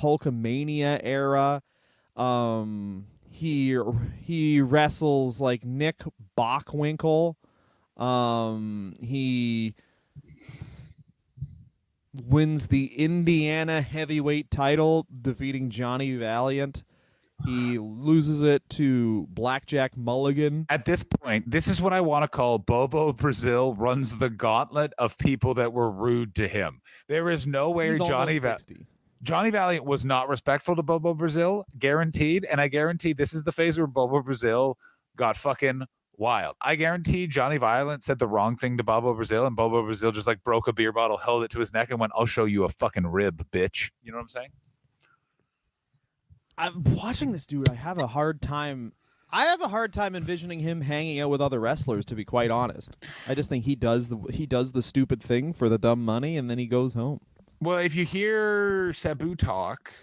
Hulkamania era. He wrestles, like, Nick Bockwinkel. He wins the Indiana heavyweight title, defeating Johnny Valiant. He loses it to Blackjack Mulligan. At this point, this is what I want to call Bobo Brazil runs the gauntlet of people that were rude to him. There is no way Johnny Valiant was not respectful to Bobo Brazil, guaranteed. And I guarantee this is the phase where Bobo Brazil got fucking wild. I guarantee Johnny Valiant said the wrong thing to Bobo Brazil, and Bobo Brazil just like broke a beer bottle, held it to his neck, and went, "I'll show you a fucking rib, bitch." You know what I'm saying? I'm watching this dude. I have a hard time envisioning him hanging out with other wrestlers, to be quite honest. I just think he does the stupid thing for the dumb money, and then he goes home. Well, if you hear Sabu talk,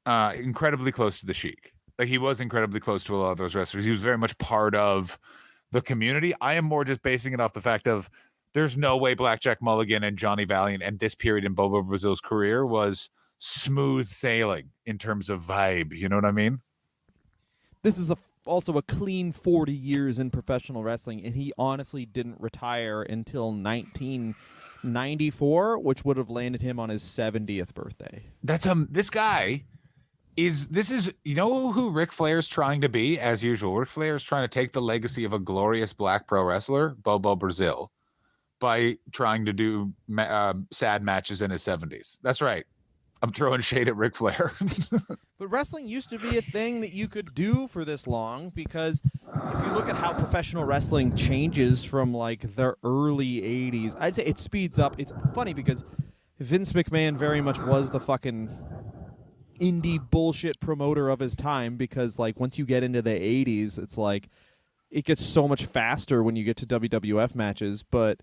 incredibly close to the Sheik. Like, he was incredibly close to a lot of those wrestlers. He was very much part of the community. I am more just basing it off the fact of there's no way Blackjack Mulligan and Johnny Valiant and this period in Bobo Brazil's career was smooth sailing in terms of vibe. You know what I mean? This is also a clean 40 years in professional wrestling, and he honestly didn't retire until 1994, which would have landed him on his 70th birthday. That's this guy is you know who Ric Flair's trying to be, as usual. Ric Flair is trying to take the legacy of a glorious black pro wrestler, Bobo Brazil, by trying to do sad matches in his 70s. That's right. I'm throwing shade at Ric Flair. But wrestling used to be a thing that you could do for this long, because if you look at how professional wrestling changes from like the early 80s, I'd say it speeds up. It's funny because Vince McMahon very much was the fucking indie bullshit promoter of his time, because like once you get into the 80s, it's like it gets so much faster when you get to WWF matches. But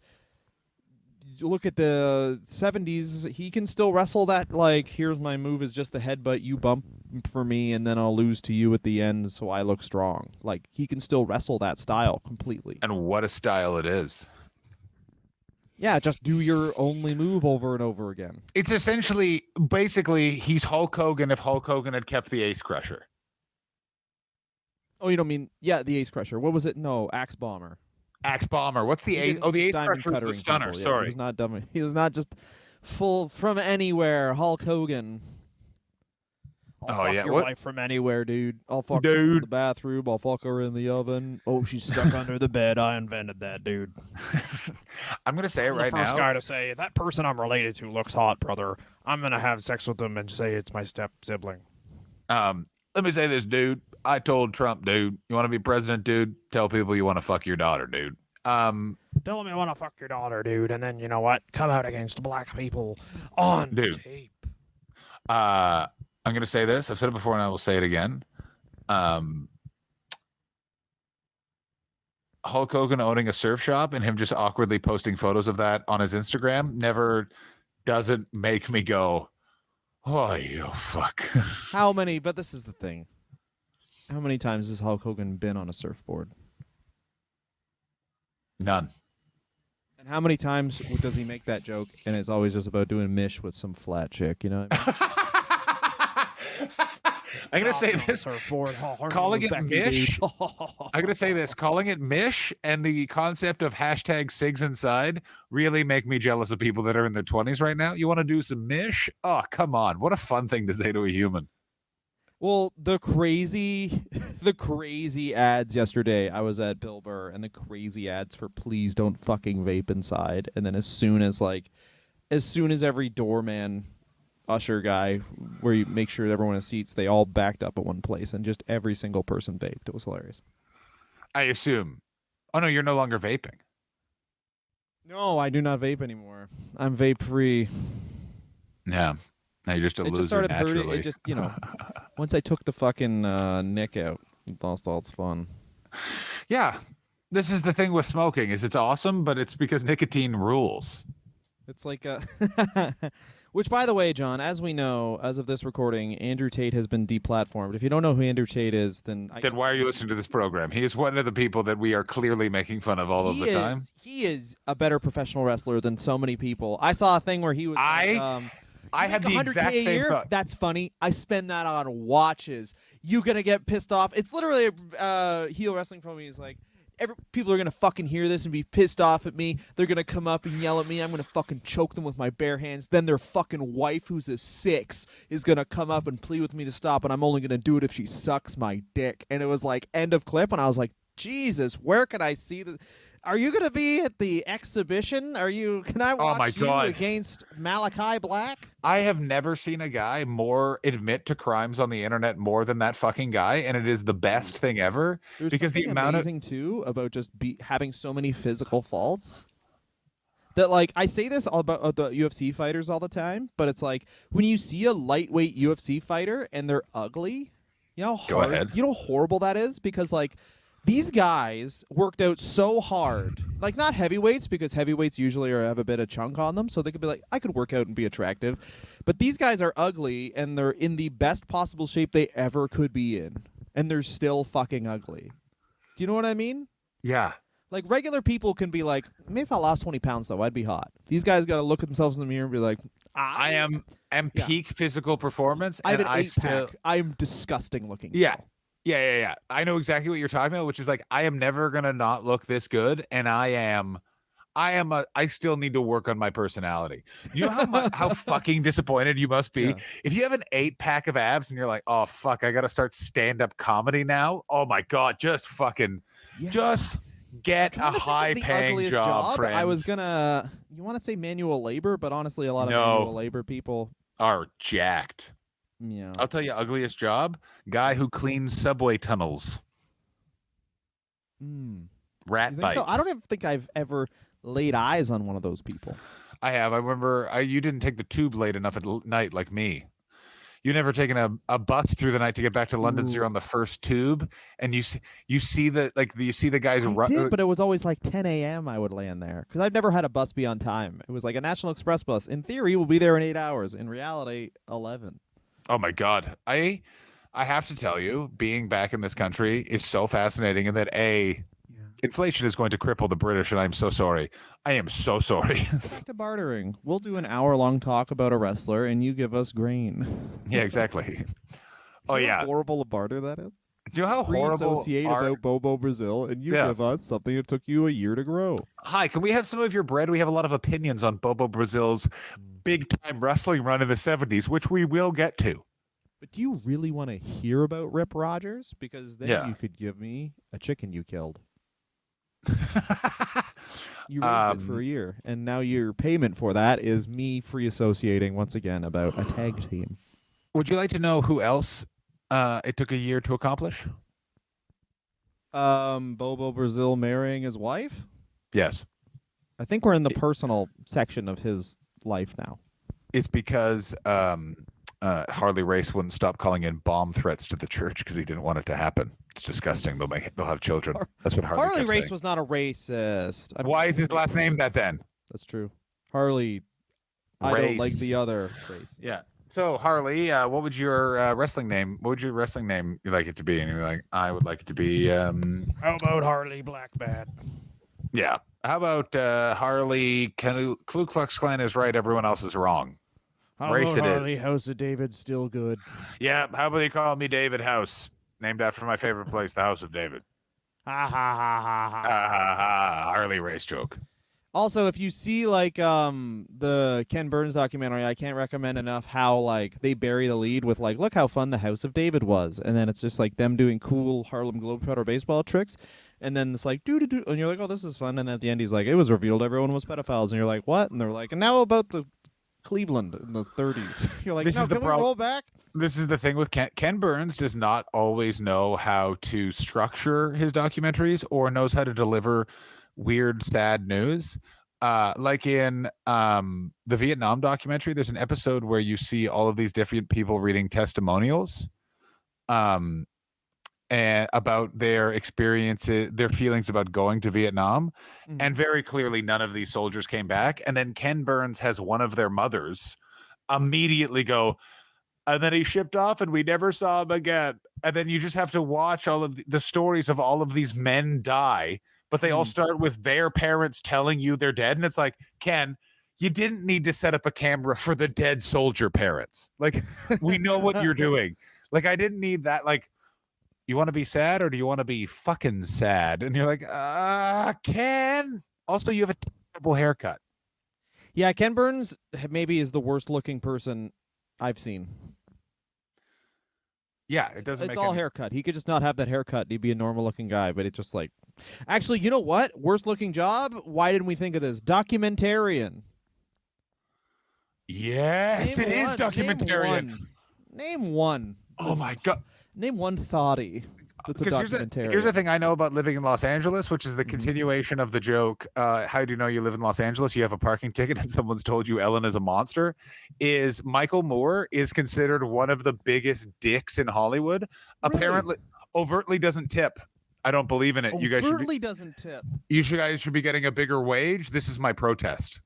you look at the 70s, he can still wrestle that, like, here's my move is just the headbutt, you bump for me, and then I'll lose to you at the end, so I look strong. Like, he can still wrestle that style completely. And what a style it is. Yeah, just do your only move over and over again. It's essentially, basically, he's Hulk Hogan if Hulk Hogan had kept the Ace Crusher. Oh, you don't mean, yeah, the Ace Crusher. What was it? No, Axe Bomber. Axe Bomber. What's the Ace? Oh, the Ace Crusher is the Stunner. People. Sorry. Yeah, he was not dumb. He was not just full from anywhere Hulk Hogan. I'll Oh fuck yeah, your what, wife from anywhere, dude. I'll fuck her in dude? the bathroom. I'll fuck her in the oven. Oh, she's stuck under the bed. I invented that, dude. I'm gonna say it I'm the right first now. guy to say that person I'm related to looks hot, brother. I'm gonna have sex with them and say it's my step sibling. Let me say this, dude. I told Trump, dude, you want to be president, dude? Tell people you want to fuck your daughter, dude. Tell him you want to fuck your daughter, dude, and then you know what? Come out against black people on Dude. tape. I'm gonna say this. I've said it before, and I will say it again. Hulk Hogan owning a surf shop and him just awkwardly posting photos of that on his Instagram never doesn't make me go, oh, you fuck. How many? But this is the thing. How many times has Hulk Hogan been on a surfboard? None. And how many times does he make that joke? And it's always just about doing mish with some flat chick. You know what I mean? I'm gonna say this. Surfboard. Calling it Becky, mish. dude. I'm gonna say this. Calling it mish and the concept of hashtag SIGs inside really make me jealous of people that are in their 20s right now. You want to do some mish? Oh, come on! What a fun thing to say to a human. Well, the crazy ads yesterday. I was at Bill Burr, and the crazy ads for please don't fucking vape inside. And then as soon as every doorman, usher guy, where you make sure everyone has seats, they all backed up at one place, and just every single person vaped. It was hilarious. I assume. Oh no, you're no longer vaping. No, I do not vape anymore. I'm vape free. Yeah. Now you're just a It loser just started naturally. hurting. It just, once I took the fucking nick out, it lost all its fun. Yeah. This is the thing with smoking is it's awesome, but it's because nicotine rules. It's like which, by the way, John, as we know, as of this recording, Andrew Tate has been deplatformed. If you don't know who Andrew Tate is, then Why are you listening to this program? He is one of the people that we are clearly making fun of all of the time. He is a better professional wrestler than so many people. I saw a thing where he was I had the 100K exact a same year? thought. That's funny. I spend that on watches. You gonna get pissed off? It's literally a heel wrestling promo. He's like, people are gonna fucking hear this and be pissed off at me. They're gonna come up and yell at me. I'm gonna fucking choke them with my bare hands. Then their fucking wife, who's a 6, is gonna come up and plead with me to stop, and I'm only gonna do it if she sucks my dick. And it was like end of clip, and I was like, Jesus, where can I see the? Are you gonna be at the exhibition? Can I watch you against Malachi Black? I have never seen a guy more admit to crimes on the internet more than that fucking guy, and it is the best thing ever. There's because the something amount amazing too about just having so many physical faults. That, like, I say this all about the UFC fighters all the time, but it's like when you see a lightweight UFC fighter and they're ugly, you know how you know how horrible that is, because like these guys worked out so hard. Like, not heavyweights, because heavyweights usually have a bit of chunk on them, so they could be like, I could work out and be attractive. But these guys are ugly, and they're in the best possible shape they ever could be in, and they're still fucking ugly. Do you know what I mean? Yeah. Like, regular people can be like, maybe if I lost 20 pounds, though, I'd be hot. These guys got to look at themselves in the mirror and be like, I am peak physical performance, I have and an 8-pack. I'm disgusting looking. Yeah. Still. Yeah. I know exactly what you're talking about, which is like, I am never gonna not look this good, and I still need to work on my personality. You know how fucking disappointed you must be if you have an 8-pack of abs and you're like, oh fuck, I gotta start stand-up comedy now. Oh my god, just get a high-paying job, friend. I was gonna, you want to say manual labor, but honestly, a lot of manual labor people are jacked. Yeah. I'll tell you, ugliest job, guy who cleans subway tunnels. Rat bites. So? I don't even think I've ever laid eyes on one of those people. I have. I remember you didn't take the tube late enough at night like me. You never taken a bus through the night to get back to London, so you're on the first tube, and you see the guys. I did, but it was always like 10 a.m. I would land there, because I've never had a bus be on time. It was like a National Express bus. In theory, we'll be there in 8 hours. In reality, 11. Oh my god, I have to tell you, being back in this country is so fascinating, in that inflation is going to cripple the British, and I'm so sorry. I am so sorry. Back to bartering. We'll do an hour-long talk about a wrestler, and you give us grain. Yeah, exactly. Oh you know yeah, how horrible a barter that is. Do you know how horrible? Associate about Bobo Brazil, and you give us something that took you a year to grow. Hi, can we have some of your bread? We have a lot of opinions on Bobo Brazil's big-time wrestling run in the 70s, which we will get to. But do you really want to hear about Rip Rogers? Because then you could give me a chicken you killed. You raised it for a year, and now your payment for that is me free associating once again about a tag team. Would you like to know who else it took a year to accomplish? Bobo Brazil marrying his wife? Yes. I think we're in the personal section of his life now. It's because Harley Race wouldn't stop calling in bomb threats to the church because he didn't want it to happen. It's disgusting. They'll have children. That's what Harley kept Race saying. was not a racist. Why is his last name that then? That's true. Harley. I don't like the other race. Yeah. So Harley, what would your wrestling name? What would your wrestling name you like it to be? And you're like, I would like it to be. How about Harley Blackbat? Yeah. How about Harley? Ku Klux Klan is right. Everyone else is wrong. How Race about it Harley is. House of David still good? Yeah. How about they call me David House, named after my favorite place, the House of David. Ha ha ha ha ha. Ha ha ha! Harley Race joke. Also, if you see like the Ken Burns documentary, I can't recommend enough how like they bury the lead with like, look how fun the House of David was, and then it's just like them doing cool Harlem Globetrotter baseball tricks, and then it's like doo, and you're like, oh, this is fun, and at the end he's like, it was revealed everyone was pedophiles, and you're like, what? And they're like, and now about the Cleveland in the 30s. You're like, This no, is the can we roll back? This is the thing with Ken Burns does not always know how to structure his documentaries or knows how to deliver weird, sad news. Like in the Vietnam documentary, there's an episode where you see all of these different people reading testimonials and about their experiences, their feelings about going to Vietnam. And very clearly none of these soldiers came back. And then Ken Burns has one of their mothers immediately go, and then he shipped off and we never saw him again. And then you just have to watch all of the stories of all of these men die, but they all start with their parents telling you they're dead. And it's like, Ken, you didn't need to set up a camera for the dead soldier parents. Like, we know what you're doing. Like, I didn't need that. Like, you want to be sad or do you want to be fucking sad? And you're like, Ken. Also, you have a terrible haircut. Yeah, Ken Burns maybe is the worst looking person I've seen. Yeah, it doesn't It's make all any... haircut. He could just not have that haircut. He'd be a normal looking guy, but it's just like, actually, you know what? Worst looking job? Why didn't we think of this? Documentarian. Yes, it is documentarian. Name one. Oh my God. Name one thoughty that's a documentarian. Here's the thing I know about living in Los Angeles, which is the continuation of the joke. How do you know you live in Los Angeles? You have a parking ticket and someone's told you Ellen is a monster. Is Michael Moore is considered one of the biggest dicks in Hollywood. Really? Apparently, overtly doesn't tip. I don't believe in it. You guys doesn't tip. guys should be getting a bigger wage. This is my protest.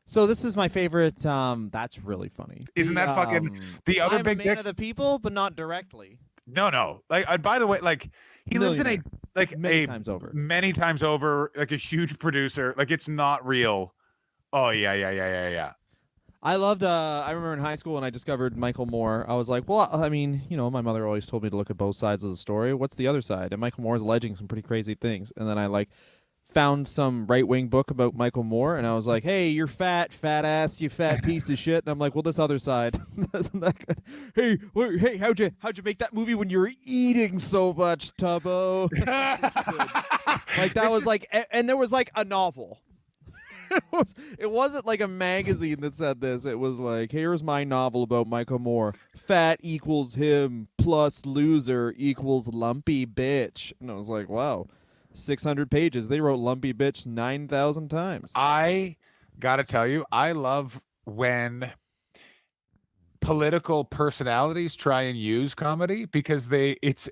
So this is my favorite. That's really funny. Isn't that fucking the other big dicks? I'm a man of the people, but not directly. No. Like, by the way, like he lives in many times over, like a huge producer. Like, it's not real. Oh yeah. I loved. I remember in high school when I discovered Michael Moore. I was like, well, I mean, you know, my mother always told me to look at both sides of the story. What's the other side? And Michael Moore is alleging some pretty crazy things. And then I found some right-wing book about Michael Moore, and I was like, hey, you're fat ass, you fat piece of shit. And I'm like, well, this other side isn't that good? Hey, how'd you make that movie when you were eating so much, Tubbo? Like, that was like, and there was like a novel. It wasn't like a magazine that said this. It was like, here's my novel about Michael Moore. Fat equals him plus loser equals lumpy bitch. And I was like, wow. 600 pages. They wrote lumpy bitch 9,000 times. I gotta tell you, I love when political personalities try and use comedy because it's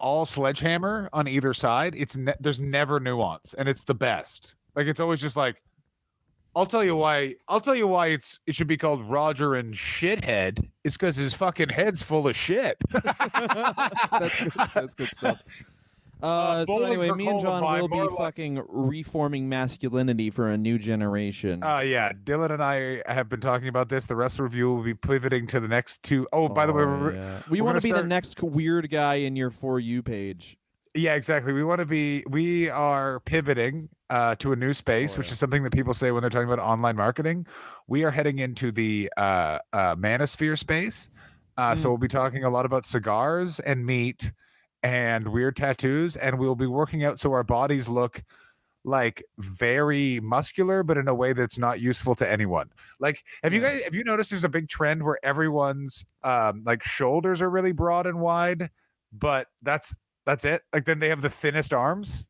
all sledgehammer on either side. There's never nuance, and it's the best. Like, it's always just like, I'll tell you why it should be called Roger and Shithead. It's because his fucking head's full of shit. That's good stuff. So anyway, me and John will be fucking reforming masculinity for a new generation. Yeah, Dylan and I have been talking about this. The rest of you will be pivoting to the next two. Oh, by the way, we want to be the next weird guy in your For You page. Yeah, exactly. We are pivoting to a new space, which is something that people say when they're talking about online marketing. We are heading into the manosphere space. So we'll be talking a lot about cigars and meat and weird tattoos, and we'll be working out so our bodies look like very muscular, but in a way that's not useful to anyone. Like, have you noticed there's a big trend where everyone's like shoulders are really broad and wide, but that's it. Like then they have the thinnest arms.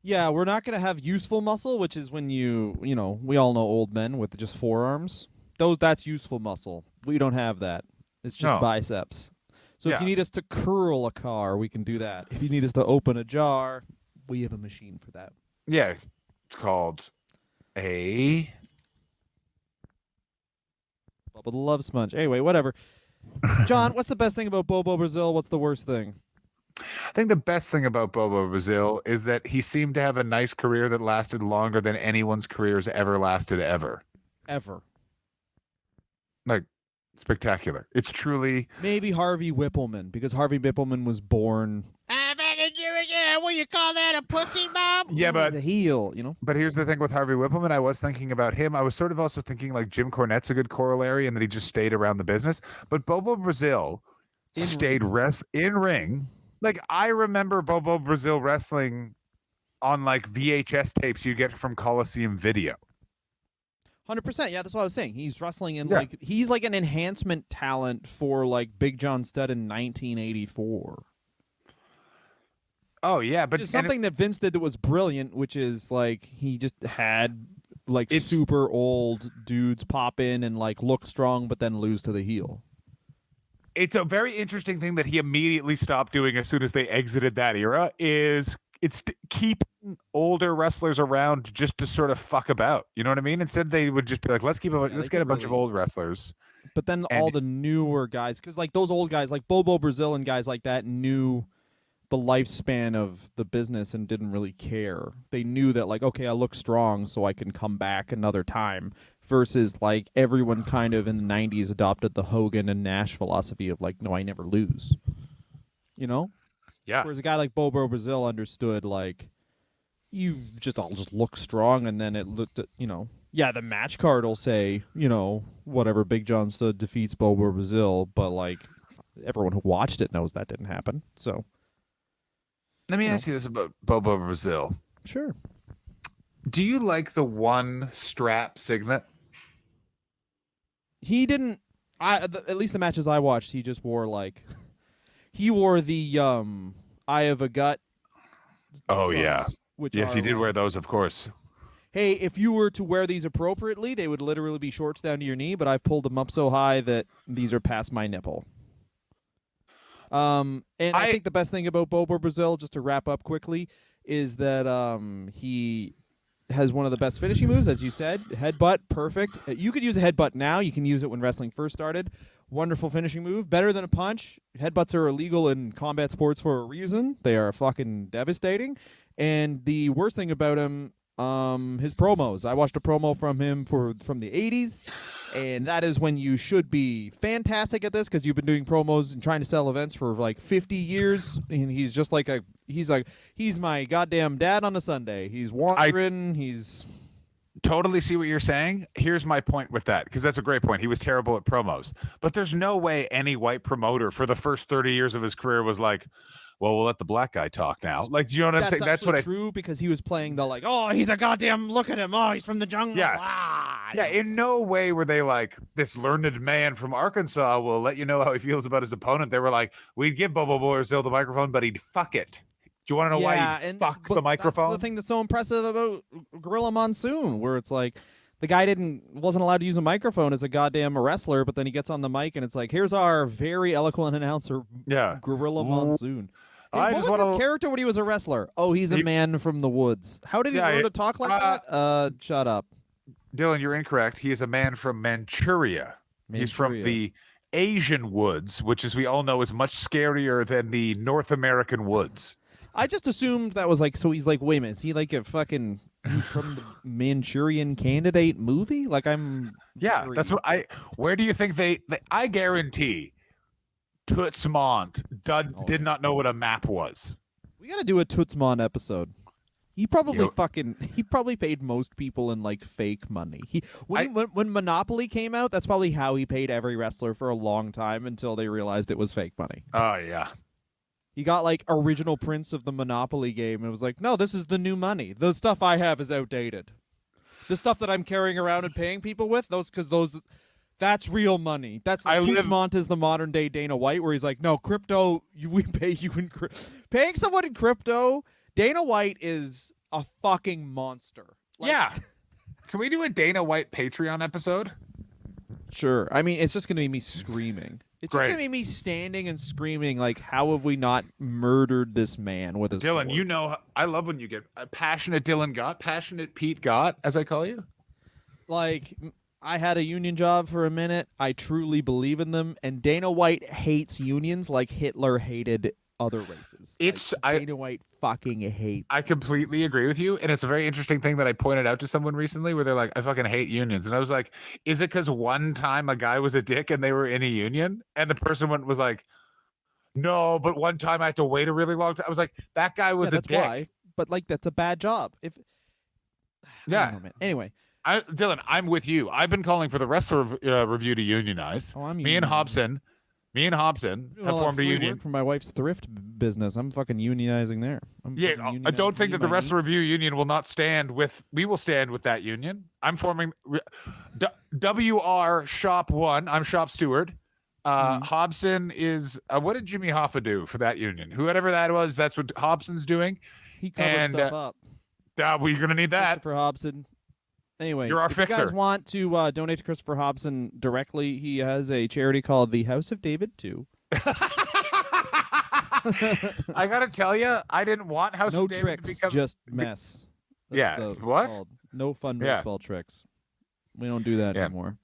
Yeah, we're not going to have useful muscle, which is when you know, we all know old men with just forearms. That's useful muscle. We don't have that. It's just biceps. So if you need us to curl a car, we can do that. If you need us to open a jar, we have a machine for that. Yeah, it's called a Bubba the Love Sponge. Anyway, whatever. John, what's the best thing about Bobo Brazil? What's the worst thing? I think the best thing about Bobo Brazil is that he seemed to have a nice career that lasted longer than anyone's careers ever lasted ever. Ever. Like, spectacular. It's truly... Maybe Harvey Whippleman, because Harvey Whippleman was born... What you call that, a pussy mom? Yeah, but... a heel, you know? But here's the thing with Harvey Whippleman. I was thinking about him. I was sort of also thinking like Jim Cornette's a good corollary and that he just stayed around the business. But Bobo Brazil stayed in ring. Like, I remember Bobo Brazil wrestling on like VHS tapes you get from Coliseum Video. 100%. Yeah, that's what I was saying. He's wrestling in like he's like an enhancement talent for like Big John Studd in 1984. Oh yeah, but just something that Vince did that was brilliant, which is like he just had like super old dudes pop in and like look strong, but then lose to the heel. It's a very interesting thing that he immediately stopped doing as soon as they exited that era. It's keeping older wrestlers around just to sort of fuck about. You know what I mean? Instead, they would just be like, let's get a bunch of old wrestlers. But then all the newer guys, because like those old guys, like Bobo Brazil and guys like that, knew the lifespan of the business and didn't really care. They knew that like, okay, I look strong, so I can come back another time. Versus like everyone kind of in the 90s adopted the Hogan and Nash philosophy of like, no, I never lose. You know? Yeah. Whereas a guy like Bobo Brazil understood like, I'll just look strong, and then it looked at, you know, the match card will say, you know, whatever, Big John Studd defeats Bobo Brazil, but like everyone who watched it knows that didn't happen. So let me ask you this about Bobo Brazil. Sure. Do you like the one strap signet? He didn't. At least the matches I watched, he just wore like he wore the Eye of a Gut. Oh yeah. Yes, he did like, wear those, of course. Hey, if you were to wear these appropriately, they would literally be shorts down to your knee, but I've pulled them up so high that these are past my nipple. And I think the best thing about Bobo Brazil, just to wrap up quickly, is that he has one of the best finishing moves, as you said. Headbutt, perfect. You could use a headbutt now. You can use it when wrestling first started. Wonderful finishing move. Better than a punch. Headbutts are illegal in combat sports for a reason. They are fucking devastating. And the worst thing about him, his promos. I watched a promo from him from the 80s, and that is when you should be fantastic at this because you've been doing promos and trying to sell events for like 50 years, and he's just like he's my goddamn dad on a Sunday. He's wandering, he's totally see what you're saying. Here's my point with that, because that's a great point. He was terrible at promos, but there's no way any white promoter for the first 30 years of his career was like, well, we'll let the black guy talk now. Like, do you know what I'm saying? That's what true, because he was playing the like, oh, he's a goddamn, look at him. Oh, he's from the jungle. Yeah. Ah. Yeah, in no way were they like, this learned man from Arkansas will let you know how he feels about his opponent. They were like, we'd give Bobo Brazil the microphone, but he'd fuck it. Do you want to know why he'd fuck the microphone? That's the thing that's so impressive about Gorilla Monsoon, where it's like, the guy wasn't allowed to use a microphone as a goddamn wrestler, but then he gets on the mic and it's like, here's our very eloquent announcer, Gorilla Monsoon. Hey, what was his character when he was a wrestler? Oh, he's a man from the woods. How did he learn to talk like that? Shut up. Dylan, you're incorrect. He is a man from Manchuria. He's from the Asian woods, which, as we all know, is much scarier than the North American woods. I just assumed that was like, so he's like, wait a minute, is he like a fucking, he's from the Manchurian Candidate movie? Like that's what where do you think I guarantee Toots Mont did not know what a map was. We got to do a Toots Mont episode. He probably Yo- he probably paid most people in like fake money. When Monopoly came out, that's probably how he paid every wrestler for a long time until they realized it was fake money. Oh yeah. He got like original prints of the Monopoly game and was like, "No, this is the new money. The stuff I have is outdated. The stuff that I'm carrying around and paying people with, that's real money. That's like Mont is the modern day Dana White, where he's like, no, crypto, we pay you in paying someone in crypto. Dana White is a fucking monster. Like, yeah. Can we do a Dana White Patreon episode? Sure. I mean, it's just gonna be me screaming. It's just gonna be me standing and screaming like, how have we not murdered this man with a Dylan, sword? you know, I love when you get passionate passionate Pete Gott, as I call you. Like, I had a union job for a minute. I truly believe in them, and Dana White hates unions like Hitler hated other races. Dana White fucking hates. I completely agree with you, and it's a very interesting thing that I pointed out to someone recently, where they're like, "I fucking hate unions," and I was like, "Is it because one time a guy was a dick and they were in a union?" And the person was like, "No, but one time I had to wait a really long time." I was like, "That guy was a dick." That's why. But like, that's a bad job. If yeah. I don't know, man. Anyway. Dylan, I'm with you. I've been calling for the wrestler review to unionize. Oh, Me and Hobson have formed a union. For my wife's thrift business, I'm fucking unionizing there. I don't think that the wrestler review union will not stand with. We will stand with that union. I'm forming WR Shop 1. I'm shop steward. Hobson is. What did Jimmy Hoffa do for that union? Whoever that was, that's what Hobson's doing. He covered stuff up. We're gonna need that for Hobson. Anyway, you're our if fixer. you guys want to donate to Christopher Hobson directly, he has a charity called the House of David 2. I gotta tell you, I didn't want House of David tricks, to become just mess. That's what? Called. No fun baseball tricks. We don't do that anymore.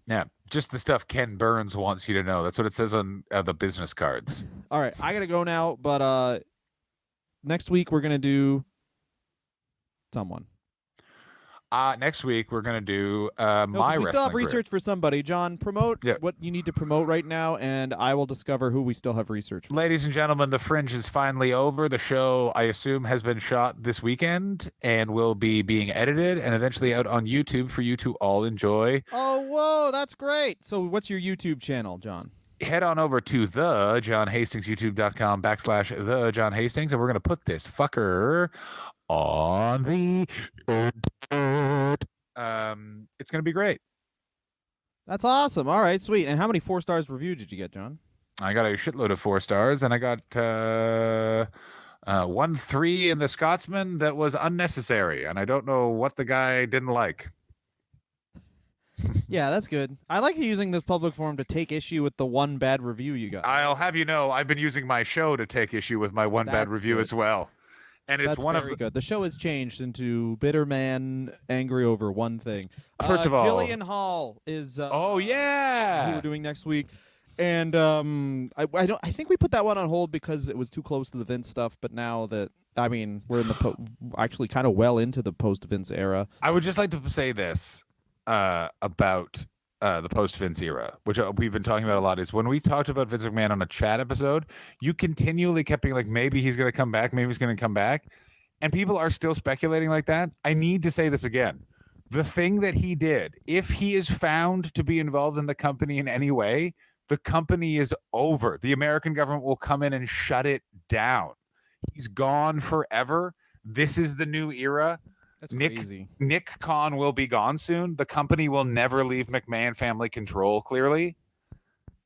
Yeah, just the stuff Ken Burns wants you to know. That's what it says on the business cards. All right, I gotta go now, but next week we're gonna do someone. Next week we're gonna do my wrestling. We still have research for somebody. John, promote Yeah. what you need to promote right now, and I will discover who we still have research for. Ladies and gentlemen, the Fringe is finally over. The show, I assume, has been shot this weekend and will be being edited and eventually out on YouTube for you to all enjoy. Oh, whoa, that's great. So what's your YouTube channel, John? Head on over to the johnhastings.youtube.com/the John Hastings, and we're gonna put this fucker on the it's gonna be great. That's awesome. All right, sweet. And how many 4 stars review did you get, John? I got a shitload of 4 stars, and I got 1-3 in the Scotsman that was unnecessary, and I don't know what the guy didn't like. Yeah, that's good. I like using this public forum to take issue with the one bad review you got. I'll have you know, I've been using my show to take issue with my one bad review good. As well. And it's That's one very of good. The show has changed into bitter man angry over one thing. First of all, Jillian Hall is. Oh yeah, who we're doing next week, and I think we put that one on hold because it was too close to the Vince stuff. But now that we're in the actually kind of well into the post Vince era. I would just like to say this about the post Vince era, which we've been talking about a lot, is when we talked about Vince McMahon on a chat episode, you continually kept being like, maybe he's going to come back, maybe he's going to come back. And people are still speculating like that. I need to say this again. The thing that he did, if he is found to be involved in the company in any way, the company is over. The American government will come in and shut it down. He's gone forever. This is the new era. That's crazy. Nick Khan will be gone soon. The company will never leave McMahon family control, clearly.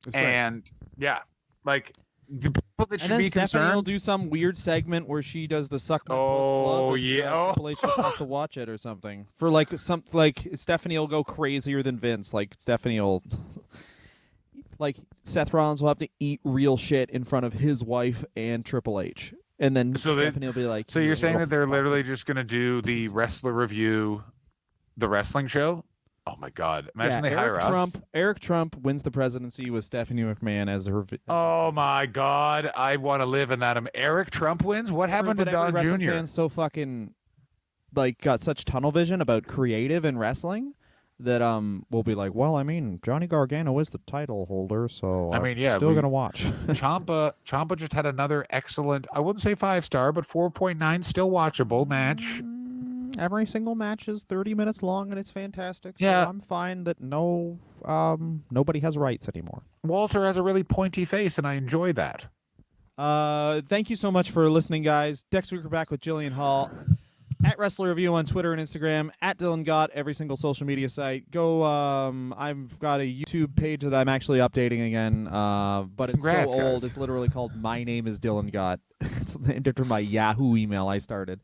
That's and yeah, like the people that should and then be Stephanie concerned will do some weird segment where she does the suck my Oh, post yeah. Triple H just has to watch it or something. For like Stephanie will go crazier than Vince. Like Stephanie will like Seth Rollins will have to eat real shit in front of his wife and Triple H. And then Stephanie will be like, so you're saying that they're literally just going to do the wrestler review, the wrestling show? Oh my God. Imagine they hire us. Eric Trump wins the presidency with Stephanie McMahon as her. Oh my God. I want to live in that. Eric Trump wins? What happened to Don Jr.? Fans so fucking got such tunnel vision about creative and wrestling. that will be like, well, I mean, Johnny Gargano is the title holder, so I I'm mean, yeah, still gonna watch. Ciampa just had another excellent, I wouldn't say 5-star, but 4.9 still watchable match. Every single match is 30 minutes long, and it's fantastic. So Yeah. I'm fine that nobody has rights anymore. Walter has a really pointy face, and I enjoy that. Thank you so much for listening, guys. Next week we're back with Jillian Hall at Wrestler Review on Twitter and Instagram, at Dylan Gott, every single social media site. Go, I've got a YouTube page that I'm actually updating again, but it's Congrats, so old, guys. it's literally called My Name is Dylan Gott. It's entered my Yahoo email I started.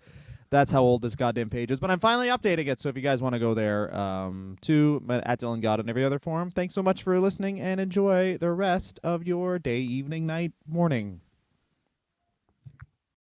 That's how old this goddamn page is, but I'm finally updating it, so if you guys want to go there, too, at Dylan Gott on every other forum. Thanks so much for listening, and enjoy the rest of your day, evening, night, morning.